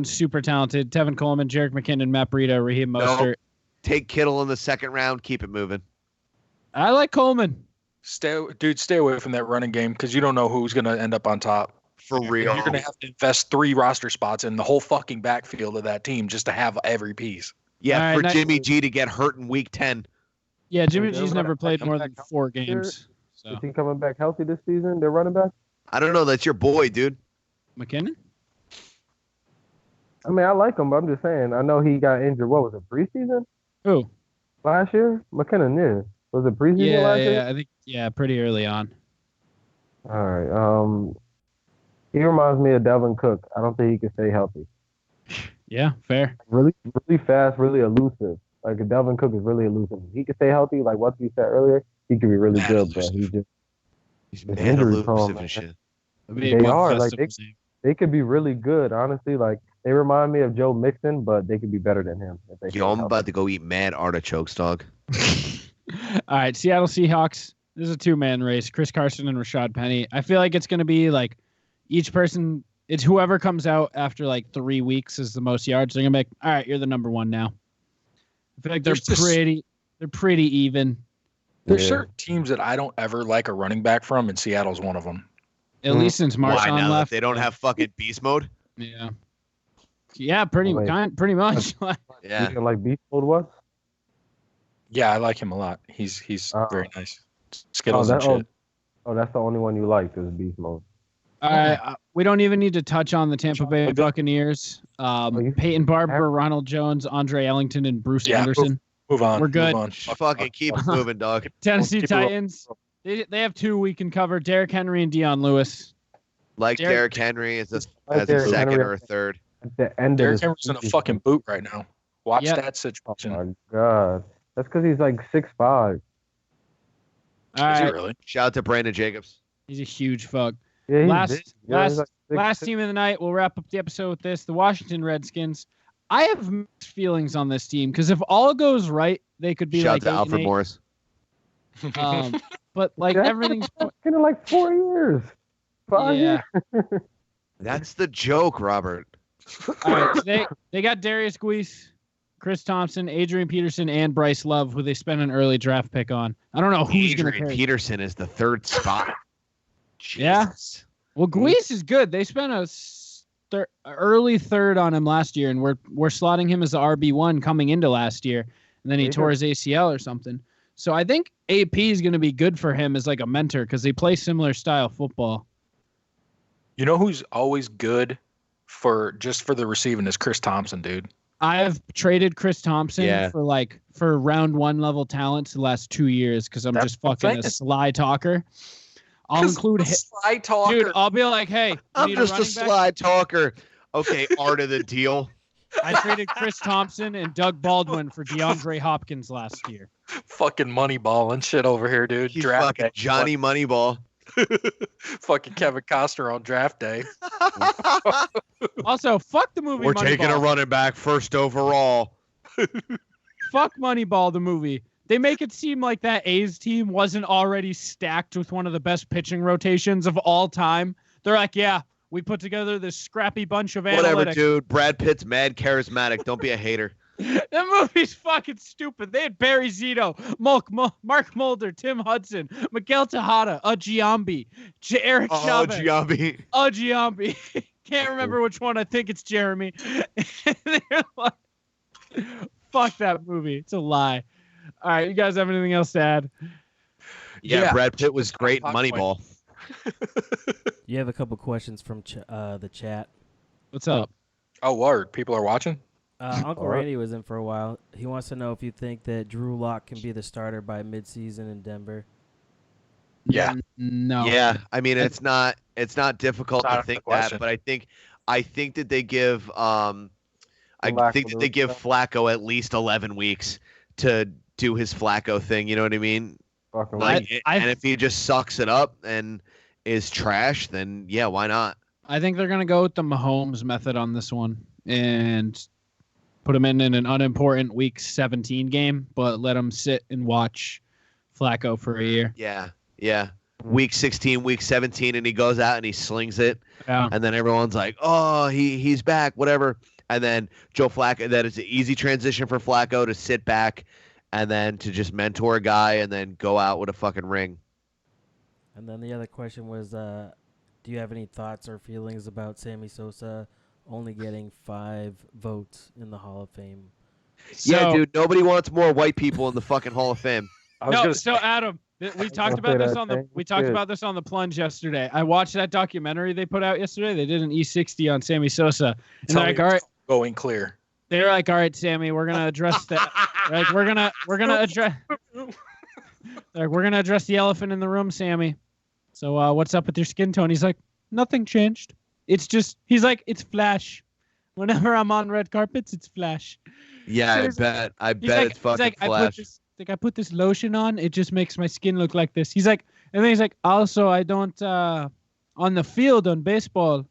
super talented. Tevin Coleman, Jerick McKinnon, Matt Breida, Raheem Mostert. Nope. Take Kittle in the 2nd round. Keep it moving. I like Coleman. Stay away from that running game because you don't know who's going to end up on top. For real. You're going to have to invest 3 roster spots in the whole fucking backfield of that team just to have every piece. Yeah, right, for Jimmy G to get hurt in week 10. Yeah, Jimmy G's never played more than 4 games. So. Is he coming back healthy this season? They're running back? I don't know. That's your boy, dude. McKinnon? I mean, I like him, but I'm just saying. I know he got injured. What was it, preseason? Who? Last year? McKinnon, yeah. Was it preseason last year? Yeah, I think, pretty early on. All right. He reminds me of Delvin Cook. I don't think he can stay healthy. Yeah, fair. Really, really fast, really elusive. Like, Delvin Cook is really elusive. He can stay healthy, like what you said earlier. He could be really good, but he's man injury elusive prone, and shit. They are like they could be really good. Honestly, like they remind me of Joe Mixon, but they could be better than him. If they Yo, I'm about to go eat mad artichokes, dog. All right, Seattle Seahawks. This is a 2-man race. Chris Carson and Rashad Penny. I feel like it's going to be like each person. It's whoever comes out after like 3 weeks is the most yards. They're gonna be like, all right, you're the number 1 now. I feel like they're pretty even. There's certain teams that I don't ever like a running back from, and Seattle's one of them. At least since Why Marshawn now that left. they don't have fucking beast mode? Yeah. Yeah, pretty Wait. pretty much. You Yeah. didn't like Beast Mode was? Yeah, I like him a lot. He's very nice. Skittles Oh, and shit. That's the only one you liked is Beast Mode. All right, we don't even need to touch on the Tampa Bay Buccaneers. Peyton Barber, Ronald Jones, Andre Ellington, and Bruce Yeah, Anderson. Move on. We're good. Move on. Fucking keep it moving, dog. Tennessee Keep it rolling. Titans. They have 2 we can cover. Derrick Henry and Deion Lewis. Like Derrick- Derrick Henry as a Derrick second Henry. or a third. At the end Derrick of Henry's in a fucking boot right now. Watch Yep. that Oh situation. my god. That's because he's like 6'5". All Is he right, really? Shout out to Brandon Jacobs. he's a huge fuck. Yeah, he's Last- big. Yeah, he's like Last 6'6". team of the night. We'll wrap up the episode with this: the Washington Redskins. I have mixed feelings on this team because if all goes right, they could be Shout like out to 8 and Alfred 8. Morris. But like Yeah. everything's In like 4 years. 5 yeah. years. That's the joke, Robert. All right, so they got Darius Guice, Chris Thompson, Adrian Peterson, and Bryce Love, who they spent an early draft pick on. I don't know who's going to Adrian carry. Peterson is the third spot. Yeah. Jesus. Well, Guice is good. They spent a early third on him last year, and we're slotting him as the RB1 coming into last year, and then he Yeah. tore his ACL or something. So I think AP is going to be good for him as like a mentor because they play similar style football. You know who's always good for the receiving is Chris Thompson, dude. I have traded Chris Thompson Yeah. for round 1 level talents the last 2 years because I'm That's just what I'm fucking a saying. sly talker. I'll include him. slide talker. Dude, I'll be like, hey, you I'm need just a running back? slide talker. Okay, art of the deal. I traded Chris Thompson and Doug Baldwin for DeAndre Hopkins last year. fucking Moneyball and shit over here, dude. He's Draft fucking day. Johnny Moneyball. Fucking Kevin Costner on draft day. Also, fuck the movie We're Moneyball. taking a running back first overall. Fuck Moneyball, the movie. They make it seem like that A's team wasn't already stacked with one of the best pitching rotations of all time. They're like, yeah, we put together this scrappy bunch of Whatever, analytics. dude. Brad Pitt's mad charismatic. Don't be a hater. That movie's fucking stupid. They had Barry Zito, Mark Mulder, Tim Hudson, Miguel Tejada, Giambi, Eric Oh, Chavez, Giambi. Giambi. Can't remember which one. I think it's Jeremy. They're like, fuck that movie. It's a lie. All right, you guys have anything else to add? Yeah, Brad Pitt was great in Hot point. Moneyball. You have a couple questions from the chat. What's up? Oh, word. People are watching? Uncle Randy was in for a while. He wants to know if you think that Drew Lock can be the starter by midseason in Denver. Yeah. No. Yeah, I mean it's not difficult Not to a think question. that, but I think that they give Flacco Flacco at least 11 weeks to do his Flacco thing. You know what I mean? Fucking Like, I- and if he just sucks it up and is trash, then yeah, why not? I think they're gonna go with the Mahomes method on this one and put him in an unimportant Week 17 game, but let him sit and watch Flacco for a year. Yeah. Week 16, week 17, and he goes out and he slings it, Yeah. and then everyone's like, "Oh, he's back," whatever. And then Joe Flacco, that is an easy transition for Flacco to sit back, and then to just mentor a guy, and then go out with a fucking ring. And then the other question was, do you have any thoughts or feelings about Sammy Sosa only getting 5 votes in the Hall of Fame? Yeah, So- dude, nobody wants more white people in the fucking Hall of Fame. I was No, gonna so say, Adam, we talked gonna about say this that on the same we talked shit. about this on the plunge yesterday. I watched that documentary they put out yesterday. They did an E60 on Sammy Sosa, and tell they're me like, all right, going clear. they're like, all right, Sammy, we're gonna address that. Like, we're gonna address. Like, we're gonna address the elephant in the room, Sammy. So, what's up with your skin tone? He's like, nothing changed. It's just, he's like, it's Flash. Whenever I'm on red carpets, it's Flash. Yeah, Seriously. I He's bet like, it's fucking Flash. I put this lotion on. It just makes my skin look like this. He's like, and then he's like, also, I don't, on the field, on baseball,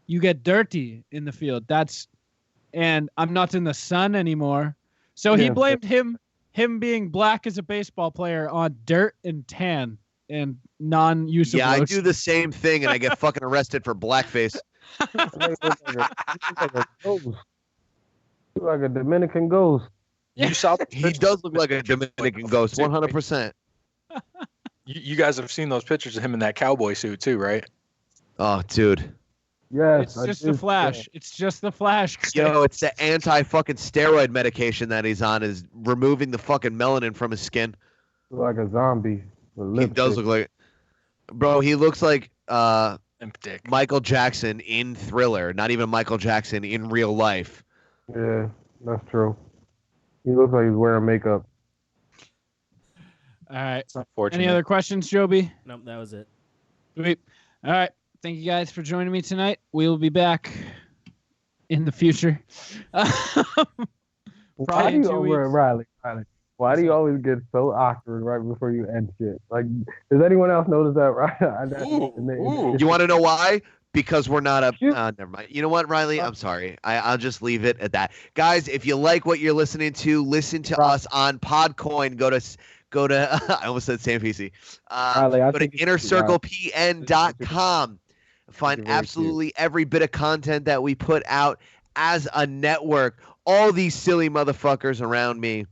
you get dirty in the field. And I'm not in the sun anymore. So he Yeah. blamed him being black as a baseball player on dirt and tan and non-use Yeah, of I lotion. do the same thing, and I get fucking arrested for blackface. like a Dominican ghost. You saw the He does look like a Dominican ghost, 100%. You guys have seen those pictures of him in that cowboy suit too, right? Oh, dude. Yes, It's just the Flash. It's just the Flash. Yo, it's the anti-fucking steroid medication that he's on is removing the fucking melanin from his skin. Like a zombie. With He does lipstick. look like, bro. He looks like Limp dick. Michael Jackson in Thriller. Not even Michael Jackson in real life. Yeah, that's true. He looks like he's wearing makeup. All right. It's unfortunate. Any other questions, Joby? Nope, that was it. Sweet. All right. Thank you guys for joining me tonight. We will be back in the future. Why do in you 2 weeks. Riley? Why do you always get so awkward right before you end shit? Like, does anyone else notice that? Right? You want to know why? Because we're not a. Never mind. You know what, Riley? I'm sorry. I'll just leave it at that. Guys, if you like what you're listening to, listen to us on Podcoin. Go to. I almost said Sam PC. Riley, I Go to think innercirclepn.com. Find very absolutely every bit of content that we put out as a network. All these silly motherfuckers around me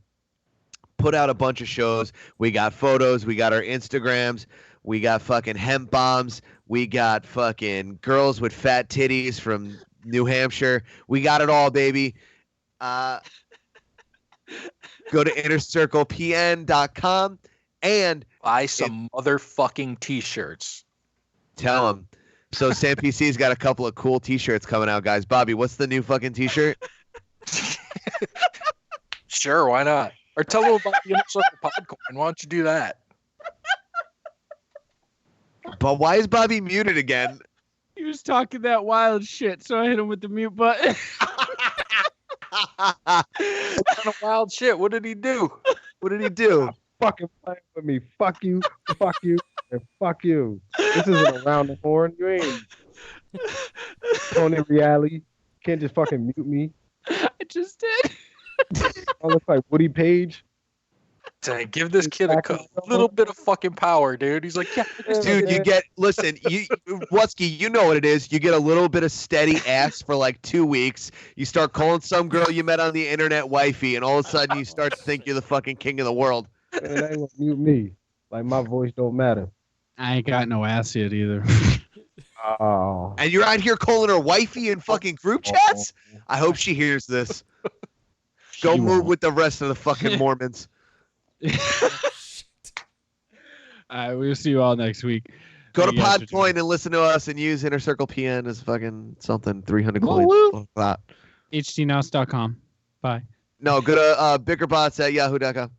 put out a bunch of shows. We got photos. We got our Instagrams. We got fucking hemp bombs. We got fucking girls with fat titties from New Hampshire. We got it all, baby. Go to innercirclepn.com and Buy some motherfucking t-shirts. tell them. So Sam PC's got a couple of cool t-shirts coming out, guys. Bobby, what's the new fucking t-shirt? Sure, why not? Or tell them about the Inner Circle Podcoin. Why don't you do that? But why is Bobby muted again? He was talking that wild shit, so I hit him with the mute button. What kind of wild shit? What did he do? What did he do? fucking playing with me. Fuck you, and fuck you. This isn't around the horn. You ain't Tony Reality. Can't just fucking mute me. I just did. I look like Woody Page. Dang, give this kid a little bit of fucking power, dude. He's like, yeah, Dude, you get Wutsky, you know what it is. You get a little bit of steady ass for like 2 weeks. You start calling some girl you met on the internet wifey, and all of a sudden you start to think you're the fucking king of the world. Man, they ain't gonna mute me. Like my voice don't matter. I ain't got no ass yet either. Oh. And you're out here calling her wifey in fucking group chats? I hope she hears this. Go She move won't. with the rest of the fucking Mormons. All right, we'll see you all next week. Go to Thank you guys for Podcoin and listen to us and use Inner Circle PN as fucking something 300 Woo, coins. woo. Fuck that. HTNows.com. Bye. No, go to biggerbots at yahoo.com.